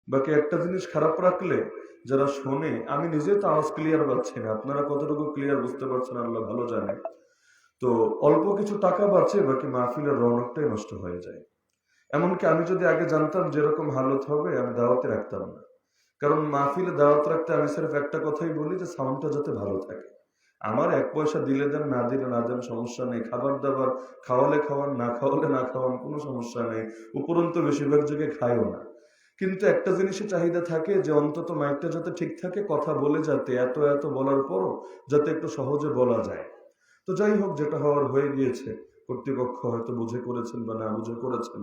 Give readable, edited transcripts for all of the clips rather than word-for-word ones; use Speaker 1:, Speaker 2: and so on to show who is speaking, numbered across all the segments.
Speaker 1: বাকি একটা জিনিস খারাপ রাখলে যারা শোনে, আমি নিজে তো আওয়াজ ক্লিয়ার পাচ্ছি না, আপনারা কতটুকু ক্লিয়ার বুঝতে পারছেন আল্লাহ ভালো জানে। তো অল্প কিছু টাকা বাঁচে, বাকি মাহফিলের রৌনকটাই নষ্ট হয়ে যায়। এমনকি আমি যদি আগে জানতাম যেরকম হালত হবে, আমি দাওয়াতে রাখতাম না। কারণ মাহফিলে দাওয়াত রাখতে আমি সির্ফ একটা কথাই বলি যে সাউন্ডটা যাতে ভালো থাকে। আমার এক পয়সা দিলে দেন, না দিলে না দেন, সমস্যা নেই। খাবার দাবার খাওয়ালে খাওয়ান, না খাওয়ালে না খাওয়ান, কোনো সমস্যা নেই। উপরন্তু বেশিরভাগ জায়গায় খাইও না। কিন্তু একটা জিনিসের চাহিদা থাকে যে অন্তত মাইকটা যাতে ঠিক থাকে, কথা বলে যাতে এত এত বলার পরও যাতে একটু সহজে বলা যায়। তো যাই হোক, যেটা হওয়ার হয়ে গিয়েছে। কর্তৃপক্ষ হয়তো বুঝে করেছেন বা না বুঝে করেছেন।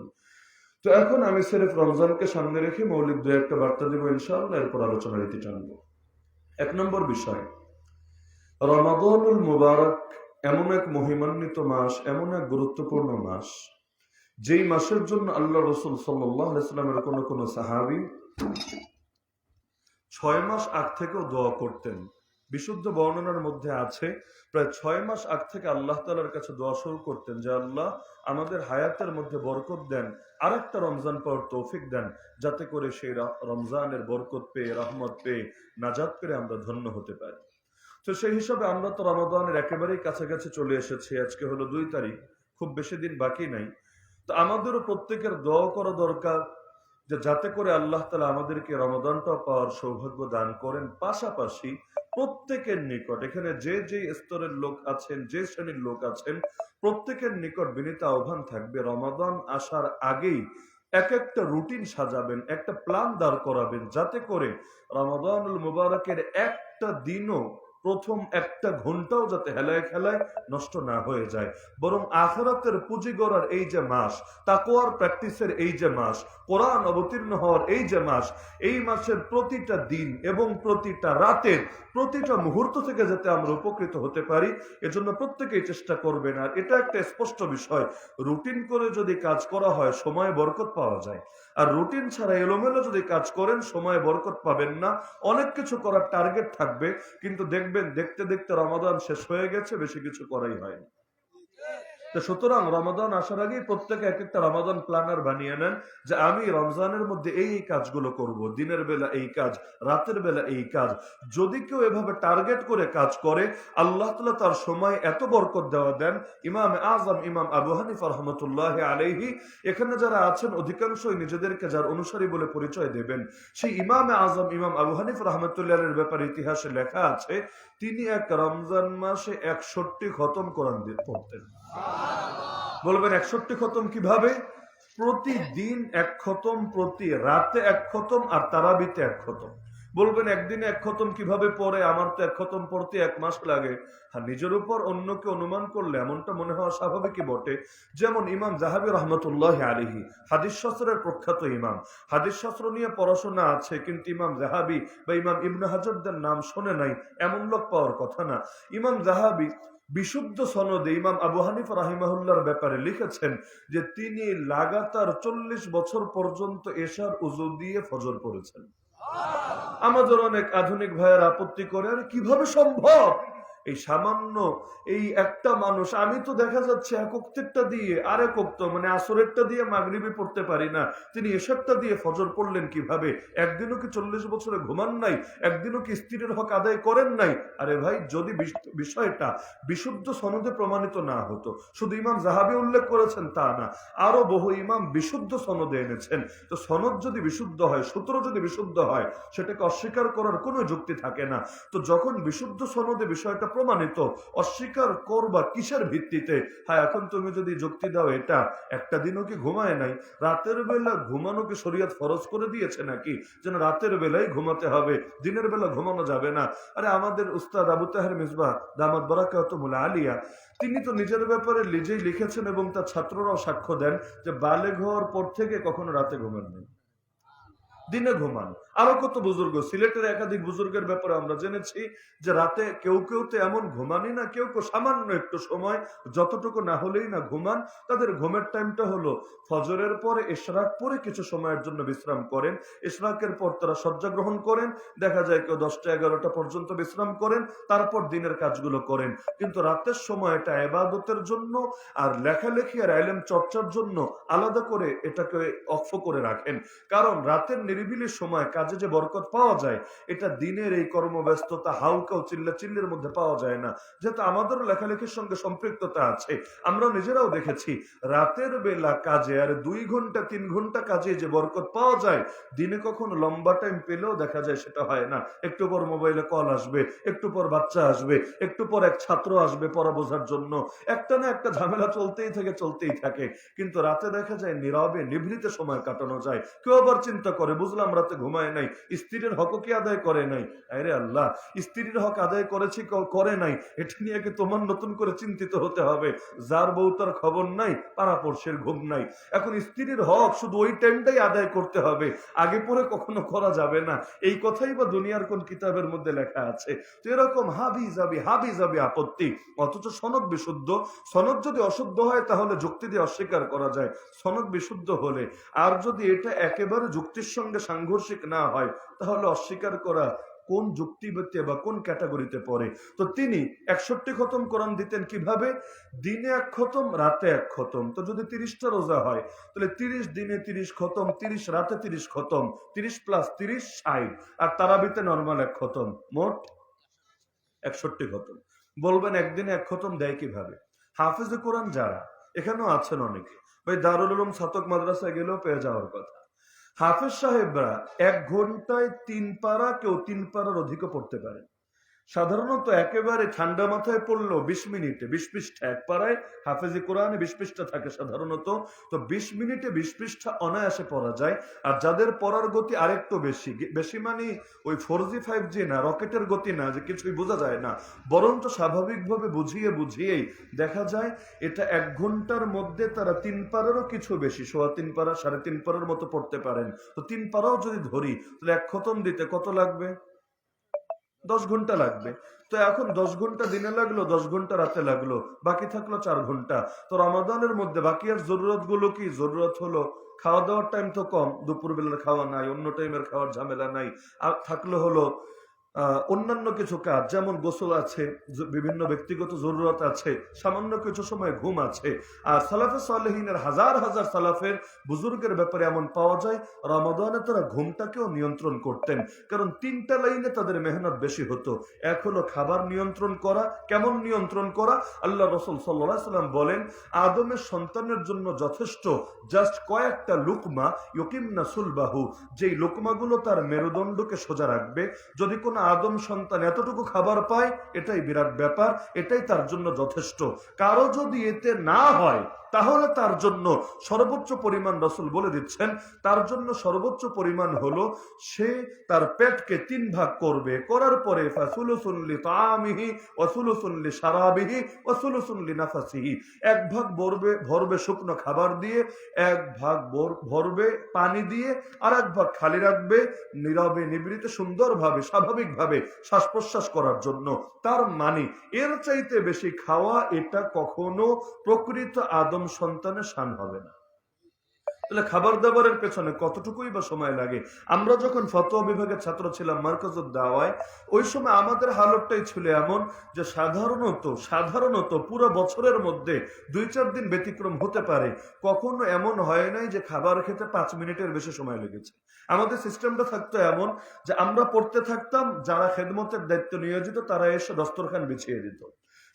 Speaker 1: তো এখন আমি সির্ফ রমজানকে সামনে রেখে মৌলিক দু একটা বার্তা দিব ইনশাআল্লাহ, এরপর আলোচনা রীতি টানবো। এক নম্বর বিষয়, রমাদানুল মুবারক এমন এক মহিমান্বিত মাস, এমন এক গুরুত্বপূর্ণ মাস, যেই মাসের জন্য আল্লাহ রসুল সাল্লাল্লাহু আলাইহি ওয়াসাল্লামের কোন সাহাবী 6 মাস আগ থেকেও দোয়া করতেন। বিশুদ্ধ বর্ণনার মধ্যে আছে প্রায় 6 মাস আগ থেকে আল্লাহ তাআলার কাছে দোয়া শুরু করতেন যে আল্লাহ আমাদের হায়াতের মধ্যে বরকত দেন, আরেকটা রমজান পাওয়ার তৌফিক দেন, যাতে করে সেই রমজানের বরকত পেয়ে, রহমত পেয়ে, নাজাত পেয়ে আমরা ধন্য হতে পারি। তো সেই হিসাবে আমরা তো রমাদানের একেবারেই কাছাকাছি চলে এসেছি। আজকে হলো 2 তারিখ, খুব বেশি দিন বাকি নাই। তো আমাদেরও প্রত্যেকের দোয়া করা দরকার যে যাতে করে আল্লাহ তাআলা আমাদেরকে রমাদানটা পাওয়ার সৌভাগ্য দান করেন। পাশাপাশি প্রত্যেকের নিকট, এখানে যে যে স্তরের লোক আছেন, যে শ্রেণীর লোক আছেন, প্রত্যেকের নিকট বিনীত আহ্বান থাকবে, রমাদান আসার আগেই এক একটা রুটিন সাজাবেন, একটা প্ল্যান দাঁড় করাবেন, যাতে করে রমাদানুল মুবারকের একটা দিনও, প্রথম একটা ঘন্টাও যাতে হেলায় খেলায় নষ্ট না হয়ে যায়। বরং আখিরাতের পুঁজি গড়ার এই যে মাস, তাকওয়ার প্র্যাকটিসের এই যে মাস, কোরআন অবতীর্ণ হওয়ার এই যে মাস, এই মাসের প্রতিটা দিন এবং প্রতিটা রাতের প্রতিটা মুহূর্ত থেকে যাতে আমরা উপকৃত হতে পারি, এজন্য প্রত্যেকেই চেষ্টা করবেন। আর এটা একটা স্পষ্ট বিষয়, রুটিন করে যদি কাজ করা হয় সময়ে বরকত পাওয়া যায়। আর রুটিন ছাড়া এলোমেলো যদি কাজ করেন সময়ে বরকত পাবেন না। অনেক কিছু করার টার্গেট থাকবে, কিন্তু দেখবেন দেখতে দেখতে রমাদান শেষ হয়ে গেছে, বেশি কিছু করাই হয়নি। তো সুতরাং রমাদান আসার আগেই প্রত্যেকে এক একটা রমাদান প্ল্যানার বানিয়ে নেন যে আমি রমজানের মধ্যে এই এই কাজগুলো করব, দিনের বেলা এই কাজ, রাতের বেলা এই কাজ। যদি কেউ এভাবে টার্গেট করে কাজ করে, আল্লাহ তাআলা তার সময় এত বরকত দেওয়া দেন। ইমাম আযম ইমাম আবু হানিফা রাহমাতুল্লাহি আলাইহি, এখানে যারা আছেন অধিকাংশই নিজেদেরকে যার অনুসারী বলে পরিচয় দেবেন। সেই ইমাম আযম ইমাম আবু হানিফা রাহমাতুল্লাহি আলাইহির ব্যাপারে ইতিহাসে লেখা আছে, তিনি এক রমজান মাসে 61 খতম কোরআন পড়তেন। বলবেন 61 খতম কিভাবে? প্রতিদিন 1 খতম, প্রতি রাতে 1 খতম, আর তারাবিতে 1 খতম। বলবেন একদিনে 1 খতম কিভাবে পড়ে? আমার তো 1 খতম পড়তে 1 মাস লাগে। আর নিজের উপর অন্যকে অনুমান করলে এমনটা মনে হওয়া স্বাভাবিকই বটে। যেমন ইমাম যাহাবী রাহমাতুল্লাহি আলাইহি, হাদিস শাস্ত্রের প্রখ্যাত ইমাম, হাদিস শাস্ত্র নিয়ে পড়াশোনা আছে, কিন্তু ইমাম যাহাবী বা ইমাম ইবনে হাজারদের নাম শুনে নাই এমন লোক পাওয়ার কথা না। ইমাম যাহাবী বিশুদ্ধ সনদে ইমাম আবু হানিফা রাহিমাহুল্লাহর ব্যাপারে লিখেছেন যে তিনি লাগাতার 40 বছর পর্যন্ত এশার উযু দিয়ে ফজর পড়েছেন। আমাদের অনেক আধুনিক ভাইয়ের আপত্তি করে, আরে কিভাবে সম্ভব? এই সামান্য এই একটা মানুষ, আমি তো দেখা যাচ্ছে এককতেরটা দিয়ে আরেক ওক্ত মানে আসরেরটা দিয়ে মাগরিবি পড়তে পারি না, তিনি এশারটা দিয়ে ফজর পড়লেন কিভাবে? একদিনও কি 40 বছরে ঘুমান নাই? একদিনও কি স্ত্রীর হক আদায় করেন নাই? আরে ভাই, যদি বিষয়টা বিশুদ্ধ সনদে প্রমাণিত না হতো, শুধু ইমাম যাহাবী উল্লেখ করেছেন তা না, আরো বহু ইমাম বিশুদ্ধ সনদে এনেছেন। তো সনদ যদি বিশুদ্ধ হয়, সূত্র যদি বিশুদ্ধ হয়, সেটাকে অস্বীকার করার কোনো যুক্তি থাকে না। তো যখন বিশুদ্ধ সনদে বিষয়টা প্রমাণিত, অস্বীকার করবা কিসের ভিত্তিতে? হ্যাঁ, এখন তুমি যদি যুক্তি দাও এটা একটা দিনও কি ঘুমায় নাই, রাতের বেলা ঘুমানো কি শরীয়ত ফরজ করে দিয়েছে নাকি যেন রাতের বেলায় ঘুমাতে হবে, দিনের বেলা ঘুমানো যাবে না? আরে আমাদের উস্তাদ আবু তাহের মিসবাহ দামাত বারাকাতুহুল আলিয়া, তিনি তো নিজের ব্যাপারে নিজেই লিখেছেন এবং তার ছাত্ররাও সাক্ষ্য দেন যে বালেগ হওয়ার পর থেকে কখনো রাতে ঘুমান নেই, দিনে ঘুমান। আরো কত বুজুর্গ, সিলেটের একাধিক বুজুর্গের ব্যাপারে আমরা জেনেছি যে রাতে কেউ কেউ তো এমন ঘুমানি না, কেউ কেউ সামান্য একটু সময়, যতটুকু না হলেই না ঘুমান। তাদের ঘুমের টাইমটা হলো ফজরের পরে ইশরাক পরে কিছু সময়ের জন্য বিশ্রাম করেন, ইশরাকের পর তারা শয্যা গ্রহণ করেন, দেখা যায় কেউ 10টা 11টা পর্যন্ত বিশ্রাম করেন, তারপর দিনের কাজগুলো করেন। কিন্তু রাতের সময়টা ইবাদতের জন্য আর লেখালেখি আর ইলম চর্চার জন্য আলাদা করে এটাকে অক্ষ করে রাখেন। কারণ রাতের নিরিবিলি সময় কাজে যে বরকত পাওয়া যায়, এটা দিনের এই কর্মব্যস্ততা হাউকাও চিল্লির মধ্যে পাওয়া যায় না। যেহেতু আমাদেরও লেখালেখির সঙ্গে সম্পৃক্ততা আছে, আমরা নিজেরাও দেখেছি রাতের বেলা কাজে আর 2 ঘন্টা 3 ঘন্টা কাজে যে বরকত পাওয়া যায়, দিনে কখনো লম্বা টাইম পেলেও দেখা যায় সেটা হয় না। একটু পর মোবাইলে কল আসবে, একটু পর বাচ্চা আসবে, একটু পর এক ছাত্র আসবে পড়া বোঝার জন্য, একটা না একটা ঝামেলা চলতেই থাকে। কিন্তু রাতে দেখা যায় নীরবে নিভৃতে সময় কাটানো যায়। কেউ আবার চিন্তা করে, বুঝলাম রাতে ঘুমায় নাই, স্ত্রীর হক কি আদায় করে নাই? আরে আল্লাহ, স্ত্রীর হক আদায় করেছি করে নাই, এটা নিয়ে কি তোমার নতুন করে চিন্তিত হতে হবে? যার বউ তার খবর নাই, পাড়াপড়শের ঘুম নাই। এখন স্ত্রীর হক শুধু ওই টাইমটাই আদায় করতে হবে, আগে পরে কখনো করা যাবে না। এই কথাই বা দুনিয়ার কোন কিতাবের মধ্যে লেখা আছে? তো এরকম হাবি যাবি আপত্তি, অথচ সনদ বিশুদ্ধ। সনদ যদি অশুদ্ধ হয় তাহলে যুক্তি দিয়ে অস্বীকার করা যায়, সনদ বিশুদ্ধ হলে। আর যদি এটা একেবারে যুক্তির সঙ্গে সাংঘর্ষিক না হয়, তাহলে অস্বীকার করা কোন যুক্তিতে বা কোন ক্যাটাগরিতে পড়ে? তো তিনি 61 খতম কোরআন দিতেন কিভাবে? দিনে 1 খতম, রাতে 1 খতম। তো যদি 30টা রোজা হয়, তাহলে 30 দিনে 30 খতম, 30 রাতে 30 খতম, 30 + 30 60। আর তারাবিতে নর্মাল 1 খতম, মোট 61 খতম। বলবেন একদিনে 1 খতম দেয় কিভাবে? হাফেজে কোরআন যারা, এখানেও আছেন অনেকে, ওই দারুল উলুম ছাতক মাদ্রাসায় গেলেও পেয়ে যাওয়ার কথা। হাফেজ সাহেবরা 1 ঘন্টায় 3 পারা, কেউ 3 পারার অধিকও পড়তে পারে। সাধারণত একেবারে ঠান্ডা মাথায় পড়লো 20 মিনিটে 20 পৃষ্ঠা, এক পারায় হাফেজি কোরআনে 20 পৃষ্ঠা থাকে সাধারণত। তো 20 মিনিটে 20 পৃষ্ঠা অনায়াসে পড়া যায়। আর যাদের পড়ার গতি আরেকটু বেশি বেশি মানে ওই 4G 5G না, রকেটের গতি না যে কিছুই বোঝা যায় না, বরঞ্চ স্বাভাবিকভাবে বুঝিয়েই দেখা যায় এটা 1 ঘন্টার মধ্যে তারা 3 পারারও কিছু বেশি, 3.25 পারা 3.5 পারার মতো পড়তে পারেন। তো 3 পারাও যদি ধরি, তাহলে 1 খতম দিতে কত লাগবে? 10 ঘন্টা লাগবে। তো এখন 10 ঘন্টা দিনে লাগলো, 10 ঘন্টা রাতে লাগলো, বাকি থাকলো 4 ঘন্টা। তো রমাদানের মধ্যে বাকি আর জরুরত গুলো কি? জরুরত হলো খাওয়া দাওয়ার টাইম তো কম, দুপুর বেলার খাওয়া নাই, অন্য টাইমের খাওয়ার ঝামেলা নাই। আর থাকলো হলো অন্যান্য কিছু কাজ, যেমন গোসল আছে, বিভিন্ন ব্যক্তিগত জরুরত আছে, সামান্য কিছু সময় ঘুম আছে। আর সালাফে সালেহিনের হাজার সালাফের বুজুর্গের ব্যাপারে এমন পাওয়া যায় রমাদানে তারা ঘুমটাকেও নিয়ন্ত্রণ করতেন। কারণ 3টা লাইনে তাদের মেহনত বেশি হতো। এক হলো খাবার নিয়ন্ত্রণ করা। কেমন নিয়ন্ত্রণ করা? আল্লাহ রাসূল সাল্লাল্লাহু আলাইহি ওয়াসাল্লাম বলেন, আদমের সন্তানের জন্য যথেষ্ট জাস্ট কয়েকটা লুকমা, ইউকিমনা সুলবাহু, যেই লুকমাগুলো তার মেরুদণ্ডকে সোজা রাখবে। যদি কোনো আদম সন্তান এতটুকু খাবার পায়, এটাই বিরাট ব্যাপার, এটাই তার জন্য যথেষ্ট। কারো যদি এতে না হয়, তাহলে তার জন্য সর্বোচ্চ পরিমাণ, রাসূল বলে দিচ্ছেন, তার জন্য সর্বোচ্চ পরিমাণ হলো সে তার পেটকে 3 ভাগ করবে, করার পরে ফাসুলুসুন লিতাআমিহি ওয়া সুলুসুন লিশারাবিহি ওয়া সুলুসুন লিনাফাসিহি, 1 ভাগ ভরবে শুকনো খাবার দিয়ে, 1 ভাগ ভরবে পানি দিয়ে, আর 1 ভাগ খালি রাখবে নীরবে নিভৃতে সুন্দরভাবে স্বাভাবিকভাবে শ্বাস প্রশ্বাস করার জন্য। তার মানে এর চাইতে বেশি খাওয়া এটা কখনো প্রকৃত আদম সন্তানের শান হবে না। তাহলে খাবার দাবারের পেছনে কতটুকুই বা সময় লাগে? আমরা যখন ফতোয়া বিভাগের ছাত্র ছিলাম মার্কাজুদ দাওয়ায়, ওই সময় আমাদের হালতটাই ছিল এমন যে সাধারণত পুরো বছরের মধ্যে 2-4 দিন ব্যতিক্রম হতে পারে, কখনো এমন হয় নাই যে খাবার খেতে 5 মিনিটের বেশি সময় লেগেছে। আমাদের সিস্টেমটা থাকতো এমন যে আমরা পড়তে থাকতাম, যারা খেদমতের দায়িত্ব নিয়োজিত তারা এসে দস্তরখান বিছিয়ে দিত।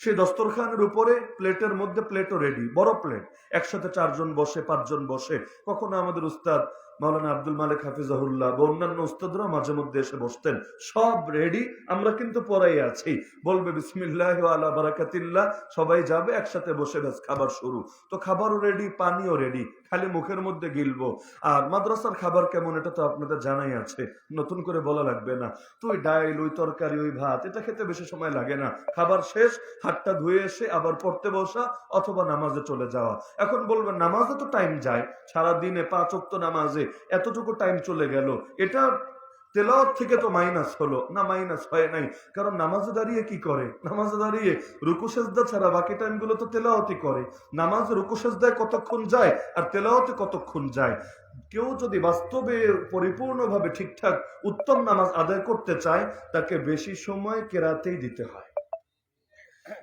Speaker 1: সেই দস্তরখানের উপরে প্লেটের মধ্যে প্লেটও রেডি, বড় প্লেট, একসাথে 4 জন বসে, 5 জন বসে। কখনো আমাদের উস্তাদ মাওলানা আব্দুল মালিক হাফিজাহুল্লাহ বা অন্যান্য উস্তাদরা মাঝে মধ্যে এসে বসতেন, সব রেডি, আমরা কিন্তু পড়াই আছি, বলবে বিসমিল্লাহ ওয়া আলা বারাকাতিল্লাহ, সবাই যাবে, একসাথে বসে ব্যাস খাবার শুরু। তো খাবারও রেডি, পানিও রেডি, খালি মুখের মধ্যে গিলবো। আর মাদ্রাসার খাবার কেমন এটা তো আপনাদের জানাই আছে, নতুন করে বলা লাগবে না। তো ওই ডাইল, ওই তরকারি, ওই ভাত, এটা খেতে বেশি সময় লাগে না। খাবার শেষ, হাতটা ধুয়ে এসে আবার পড়তে বসা অথবা নামাজে চলে যাওয়া। এখন বলবেন নামাজে তো টাইম যায়, সারাদিনে 5 ওয়াক্ত নামাজে এতটুকু টাইম চলে গেল, এটা তেলাওয়াত থেকে তো মাইনাস হলো না? মাইনাস হয় নাই, কারণ নামাজে দাঁড়িয়ে কি করে? নামাজে দাঁড়িয়ে রুকু সেজদা ছাড়া বাকি টাইমগুলো তো তেলাওয়াতই করে। নামাজে রুকু সেজদায় কতক্ষণ যায় আর তেলাওয়াতে কতক্ষণ যায়? কেউ যদি বাস্তবে পরিপূর্ণভাবে ঠিকঠাক উত্তম নামাজ আদায় করতে চায়, তাকে বেশি সময় কেরাতেই দিতে হয়।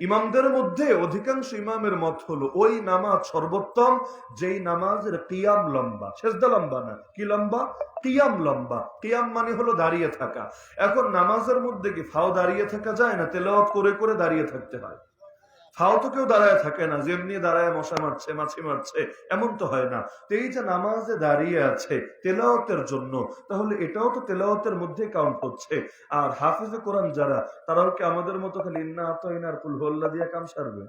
Speaker 1: ইমামদের মধ্যে অধিকাংশ ইমামের মত হলো ওই নামাজ সর্বোত্তম যেই নামাজের কিয়াম লম্বা, সেজদা লম্বা না, কি লম্বা? কিয়াম লম্বা। কিয়াম মানে হলো দাঁড়িয়ে থাকা। এখন নামাজের মধ্যে কি ফাও দাঁড়িয়ে থাকা যায় না? তেলাওয়াত করে করে দাঁড়িয়ে থাকতে হয়। ফাও তো কেউ দাঁড়ায় থাকে না, যেমনি দাঁড়ায় মশা মারছে, মাছি মারছে, এমন তো হয় না। তো এই যে নামাজে দাঁড়িয়ে আছে তেলাওয়াতের জন্য, তাহলে এটাও তো তেলাওয়াতের মধ্যে কাউন্ট হচ্ছে। আর হাফিজে কোরআন যারা, তারাও কি আমাদের মতো খালি ইন্না আতাইনার কুল হুয়াল্লা দিয়ে কাম সারবে?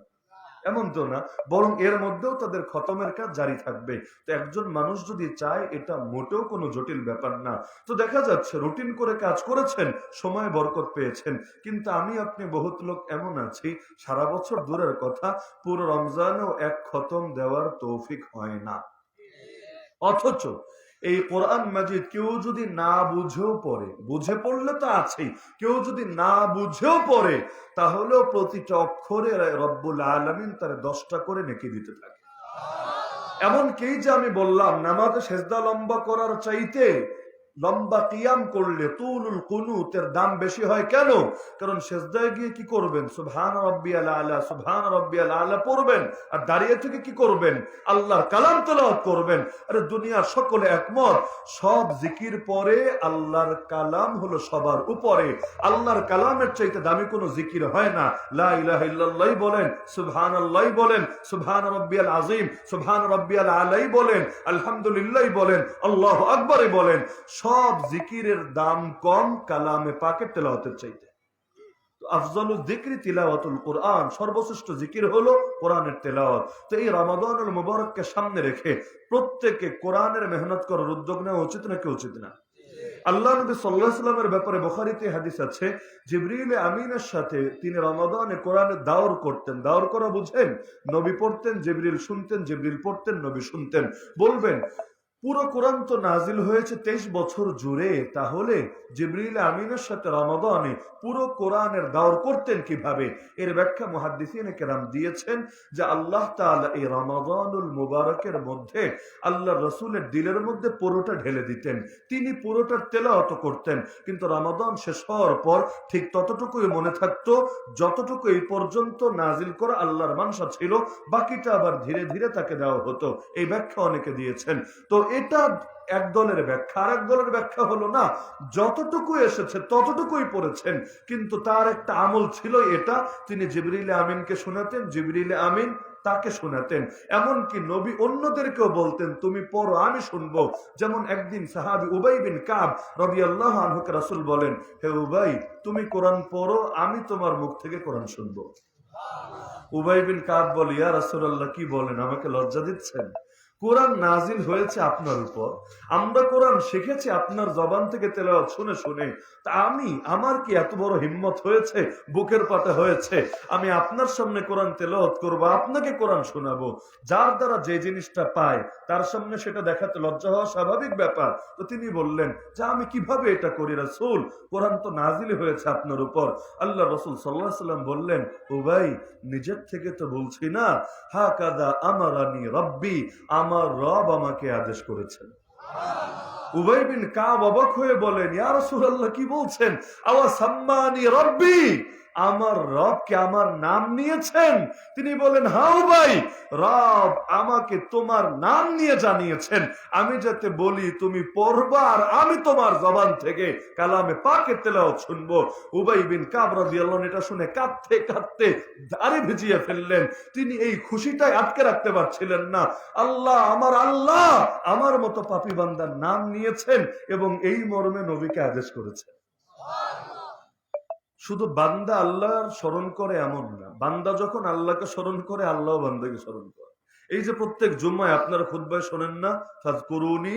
Speaker 1: এমন তো না, বরং এর মধ্যেও তাদের খতমের কাজ জারি থাকবে। তো একজন মানুষ যদি চায়, এটা মোটেও কোনো জটিল ব্যাপার না। তো দেখা যাচ্ছে রুটিন করে কাজ করেছেন, সময় বরকত পেয়েছেন। কিন্তু আমি আপনি বহুত লোক এমন আছি, সারা বছর দূরের কথা, পুরো রমজানেও এক খতম দেওয়ার তৌফিক হয় না। অথচ এই কোরআন মাজিদ কেউ যদি না বুঝেও পড়ে, বুঝে পড়লে তো আছেই, কেউ যদি না বুঝেও পড়ে, তাহলেও প্রতিটা অক্ষরে রব্বুল আলামিন তার 10টা করে নেকি দিতে থাকে। এমনকি যে আমি বললাম নামাজে সেজদা লম্বা করার চাইতে লম্বা কিয়াম করলে তুলুল কুনুতের দাম বেশি হয়। কেন? কারণ সেজদায় গিয়ে কি করবেন? সুবহান রাব্বিয়াল আলা, সুবহান রাব্বিয়াল আলা পড়বেন, আর দাঁড়িয়ে থেকে কি করবেন? আল্লাহর কালাম তেলাওয়াত করবেন। আরে দুনিয়ার সকলে একমত, সব জিকির পরে আল্লাহর কালাম হলো সবার উপরে। আল্লাহর কালামের চাইতে দামি কোনো জিকির হয় না। লা ইলাহা ইল্লাল্লাহ বলেন, সুবহানাল্লাহ বলেন, সুবহান রাব্বিয়াল আযীম, সুবহান রাব্বিয়াল আলাই বলেন, আলহামদুলিল্লাহ বলেন, আল্লাহু আকবার বলেন। সব জিকিরের দাম কম কালামে পাকের তেলাওয়াতের চাইতে। আফজালুল যিকরি তিলাওয়াতুল কোরআন, সর্বশ্রেষ্ঠ জিকির হলো কোরআনের তেলাওয়াত। তো এই রমাদানুল মুবারককে সামনে রেখে প্রত্যেকে কোরআনের মেহনত করার উদ্যোগ নেওয়া উচিত নাকি উচিত না? আল্লাহ নবী সাল্লাল্লাহু আলাইহি ওয়াসাল্লামের ব্যাপারে বুখারীতে হাদিস আছে, জিবরিল আমিনের সাথে তিনি রমাদানে কোরআনের দাওর করতেন। দাওর করা বুঝেন? নবী পড়তেন, জিবরিল শুনতেন, জিবরিল পড়তেন, নবী শুনতেন। বলবেন পুরো কোরআন তো নাজিল হয়েছে 23 বছর জুড়ে, তাহলে জিবরিল আমিনের সাথে রমাদানে পুরো কোরআনের দাওর করতেন কিভাবে? এর ব্যাখ্যা মুহাদ্দিসিনে কেরাম দিয়েছেন যে আল্লাহ তাআলা এই রমাদানুল মুবারকের মধ্যে আল্লাহ রাসূলের দিলের মধ্যে পুরোটা ঢেলে দিতেন, তিনি পুরোটার তেলাওয়াত করতেন। কিন্তু রমাদান শেষ হওয়ার পর ঠিক ততটুকুই মনে থাকতো যতটুকু এই পর্যন্ত নাজিল করা আল্লাহর মানসা ছিল, বাকিটা আবার ধীরে ধীরে তাকে দেওয়া হতো। এই ব্যাখ্যা অনেকে দিয়েছেন। তো এটা এক দলের ব্যাখ্যা। আর এক দলের ব্যাখ্যা হলো না, যতটুকু এসেছে ততটুকুই পড়েছেন, কিন্তু তার একটা আমল ছিল এটা, তিনি জিবরিল আমিনকে শোনাতেন, জিবরিল আমিন তাকে শোনাতেন। এমনকি নবী অন্যদেরকেও বলতেন তুমি পড়ো আমি শুনবো। যেমন একদিন সাহাবী উবাই বিন কাব রাদিয়াল্লাহু আনহুকে রাসূল বলেন, হে উবাই তুমি কোরআন পড়ো, আমি তোমার মুখ থেকে কোরআন শুনবো। উবাই বিন কাব বলে, ইয়া রাসূলুল্লাহ কি বলেন, আমাকে লজ্জা দিচ্ছেন? কোরআন নাজিল হয়েছে আপনার উপর, আমরা কোরআন শিখেছি আপনার জবান থেকে তেলাওয়াত শুনে শুনে, তা আমার কি এত বড় হিম্মত হয়েছে, বুকের পাটা হয়েছে, আমি আপনার সামনে কোরআন তেলাওয়াত করবো, আপনাকে কোরআন শোনাবো? যার দ্বারা যে জিনিসটা পায় তার সামনে সেটা দেখাতে লজ্জা হওয়া স্বাভাবিক ব্যাপার। তো তিনি বললেন যে আমি কিভাবে এটা করি রাসূল, কোরআন তো নাজিল হয়েছে আপনার উপর। আল্লাহ রাসূল সাল্লাল্লাহু আলাইহি ওয়াসাল্লাম বললেন, ও ভাই নিজের থেকে তো বলছি না, হাকাদা আমারানি রাব্বি, আমার রব আমাকে আদেশ করেছেন। উবাই বিন কাব অবাক হয়ে বলেন, ইয়া রাসূলুল্লাহ কি বলছেন? আওয়া সাম্মানি রাব্বি, আমার রবকে আমার নাম নিয়েছেন? তিনি বলেন, হ্যাঁ উবাই, রব আমাকে তোমার নাম নিয়ে জানিয়েছেন, আমি যাতে বলি তুমি পড়বা আর আমি তোমার জবান থেকে কালামে পাকের তেলাওয়াত শুনবো। উবাই বিন কাব রাদিয়াল্লাহু আনহু এটা শুনে কাঁদতে কাঁদতে দাড়ি ভিজিয়ে ফেললেন। তিনি এই খুশিটাই আটকে রাখতে পারছিলেন না। আল্লাহ আমার মতো পাপী বান্দার নাম নিয়েছেন এবং এই মর্মে নবীকে আদেশ করেছেন। শুধু বান্দা আল্লাহর স্মরণ করে এমন না, বান্দা যখন আল্লাহকে স্মরণ করে আল্লাহ বান্দাকে স্মরণ করে। এই যে প্রত্যেক জুম্মায় আপনার খুতবায় শোনেন না, ফাযকুরুনি,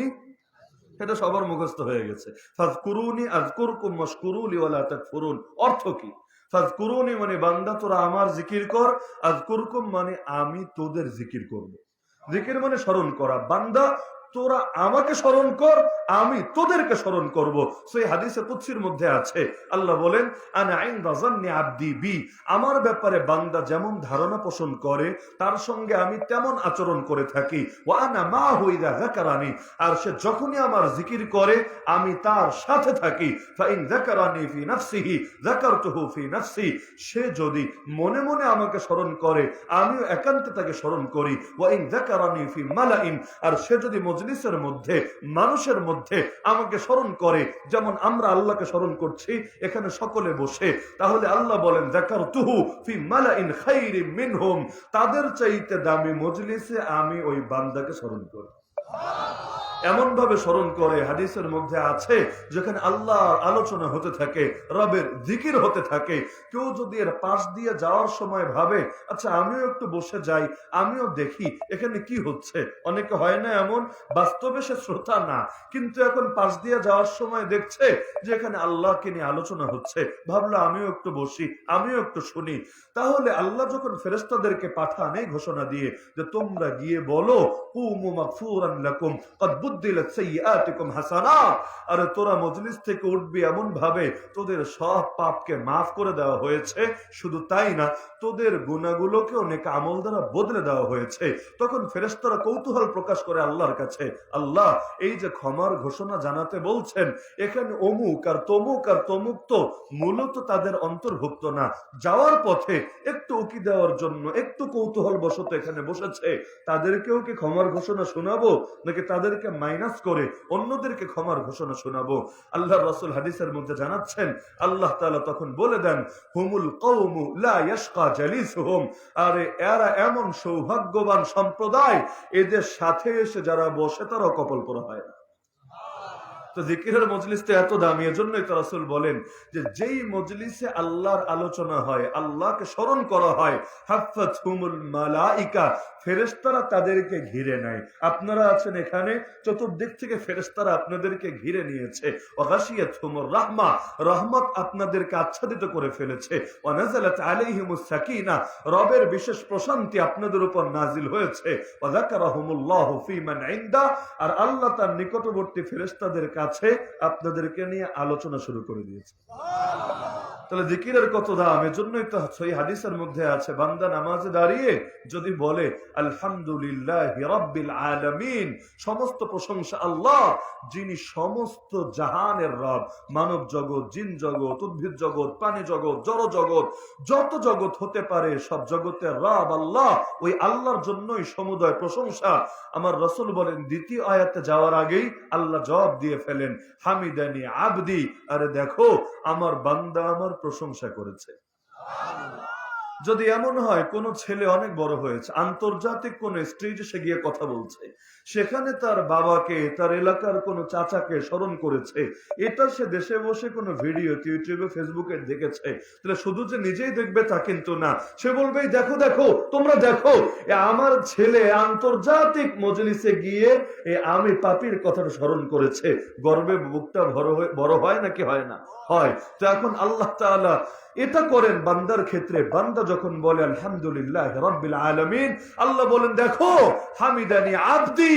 Speaker 1: এটা সবার মুখস্থ হয়ে গেছে। ফাযকুরুনি আযকুরকুম ওয়াশকুরুলি ওয়ালা তাকফুরুন। অর্থ কি? ফাযকুরুনি মানে বান্দা তোরা আমার জিকির কর, আযকুরকুম মানে আমি তোদের জিকির করব। জিকির মানে স্মরণ করা। বান্দা তোরা আমাকে স্মরণ কর, আমি তোদেরকে স্মরণ করব। সেই হাদিসে কুদসির মধ্যে আছে, আল্লাহ বলেন আনা ইনদা যান্নি আবদি বি, আমার ব্যাপারে বান্দা যেমন ধারণা পোষণ করে তার সঙ্গে আমি তেমন আচরণ করে থাকি। ওয়া আনা মাহু ইযা যাকারানি, আর সে যখনই আমার জিকির করে আমি তার সাথে থাকি। ফা ইন যাকারানি ফি নাফসিহি যাকারতুহু ফি নাফসি, সে যদি মনে মনে আমাকে স্মরণ করে আমিও একান্তে তাকে স্মরণ করি। ওয়া ইন যাকারানি ফি মালাইন, আর সে যদি মজলিসের মধ্যে মানুষের মধ্যে আমাকে স্মরণ করে, যেমন আমরা আল্লাহকে স্মরণ করছি এখানে সকলে বসে, তাহলে আল্লাহ বলেন যাকারতুহু ফি মালাইন খায়রিম মিনহুম, তাদের চাইতে দামি মজলিসে আমি ওই বান্দাকে স্মরণ করি। এমন ভাবে স্মরণ করে, হাদিসের মধ্যে আছে যেখানে আল্লাহর আলোচনা হতে থাকে, রবের জিকির হতে থাকে, কেউ যদি এর পাশ দিয়ে যাওয়ার সময় ভাবে আচ্ছা আমিও একটু বসে যাই, আমিও দেখি এখানে কি হচ্ছে। অনেকে হয় না এমন, বাস্তবে সে শ্রোতা না, কিন্তু এখন পাশ দিয়ে যাওয়ার সময় দেখছে যে এখানে আল্লাহকে নিয়ে আলোচনা হচ্ছে, ভাবলো আমিও একটু বসি, আমিও একটু শুনি। তাহলে আল্লাহ যখন ফেরেশতাদেরকে পাঠান এই ঘোষণা দিয়ে যে তোমরা গিয়ে বলো কুমু মাগফুরান লাকুম কদ বুদ্দিলাত সাইয়্যাতিকুম হাসানাত, আরে তোরা মজলিস থেকে উঠবি এমন ভাবে তোদের সব পাপকে মাফ করে দেওয়া হয়েছে, শুধু তাই না তোদের গুনাহগুলোকেও নেক আমল দ্বারা বদলে দেওয়া হয়েছে। তখন ফেরেশতারা কৌতূহল প্রকাশ করে আল্লাহর কাছে, আল্লাহ এই যে ক্ষমার ঘোষণা জানাতে বলছেন, এখানে অমুক আর তমুক আর তমুক তো মূলত তাদের অন্তর্ভুক্ত না, যাওয়ার পথে একটু উকি দেওয়ার জন্য একটু কৌতূহল বশত এখানে বসেছে, তাদেরকেও কি ক্ষমার ঘোষণা শোনাবো নাকি তাদেরকে মাইনাস করে অন্যদেরকে ক্ষমার ঘোষণা শোনাবো? আল্লাহর রাসূল হাদিসের মধ্যে জানাচ্ছেন, আল্লাহ তাআলা তখন বলে দেন হুমুল কওমু লা ইয়াশকা জালিসুহুম, আরে এরা এমন সৌভাগ্যবান সম্প্রদায় এদের সাথে এসে যারা বসে তারা কপাল পোড়া হয় না। তো জিকিরের মজলিসটা এত দামি, এজন্যই তো রাসূল বলেন যে যেই মজলিসে আল্লাহর আলোচনা হয়, আল্লাহকে স্মরণ করা হয়, হাফাতহুমুল মালাইকা, ফেরেশতারা তাদেরকে ঘিরে নেয়। আপনারা আছেন এখানে, চতুর্দিক থেকে ফেরেশতারা আপনাদেরকে ঘিরে নিয়েছে। ওয়া গাশিয়াতহুমুর রাহমা, রহমত আপনাদেরকে আচ্ছাদিত করে ফেলেছে। ওয়া নাযালাত আলাইহিমুস সাকিনা, রবের বিশেষ প্রশান্তি আপনাদের উপর নাজিল হয়েছে। ওয়া যাকারাহুমুল্লাহু ফীমান ইনদা, আর আল্লাহ তার নিকটবর্তী ফেরেশতাদের কাছে আপনাদেরকে নিয়ে আলোচনা শুরু করে দিয়েছে। তাহলে জিকিরের কত দাম, এজন্যই তো সেই হাদিসের মধ্যে আছে বান্দা নামাজে দাঁড়িয়ে যদি বলে আলহামদুলিল্লাহি রাব্বিল আলামিন, সমস্ত প্রশংসা আল্লাহ যিনি সমস্ত জাহানের রব, মানব জগৎ, জিন জগৎ, উদ্ভিদ জগৎ, প্রাণী জগৎ, জড় জগৎ, যত জগৎ হতে পারে সব জগতের রব আল্লাহ, ওই আল্লাহর জন্যই সমুদয় প্রশংসা। আমার রাসূল বলেন দ্বিতীয় আয়াতে যাওয়ার আগেই আল্লাহ জবাব দিয়ে ফেলেন হামিদানি আবদি, আরে দেখো আমার বান্দা আমার প্রশংসা করেছে। যদি এমন হয় কোন ছেলে অনেক বড় হয়েছে, আন্তর্জাতিক কোন স্টেজে সে গিয়ে কথা বলছে, সেখানে তার বাবাকে, তার এলাকার কোন চাচাকে স্মরণ করেছে, এটা সে দেশে বসে কোন ভিডিও ইউটিউবে ফেসবুকে দেখেছে, তাহলে শুধু যে নিজেই দেখবে তা কিন্তু না, সে বলবে দেখো দেখো তোমরা দেখো আমার ছেলে আন্তর্জাতিক মজলিসে গিয়ে আমি পাপির কথাটা স্মরণ করেছে। গর্বে বুকটা বড় হয় নাকি হয় না? হয়। তো এখন আল্লাহ তাআলা এটা করেন বান্দার ক্ষেত্রে। বান্দা যখন বলে আলহামদুলিল্লাহ রাব্বিল আলামিন, আল্লাহ বলেন দেখো হামিদানি আবদি,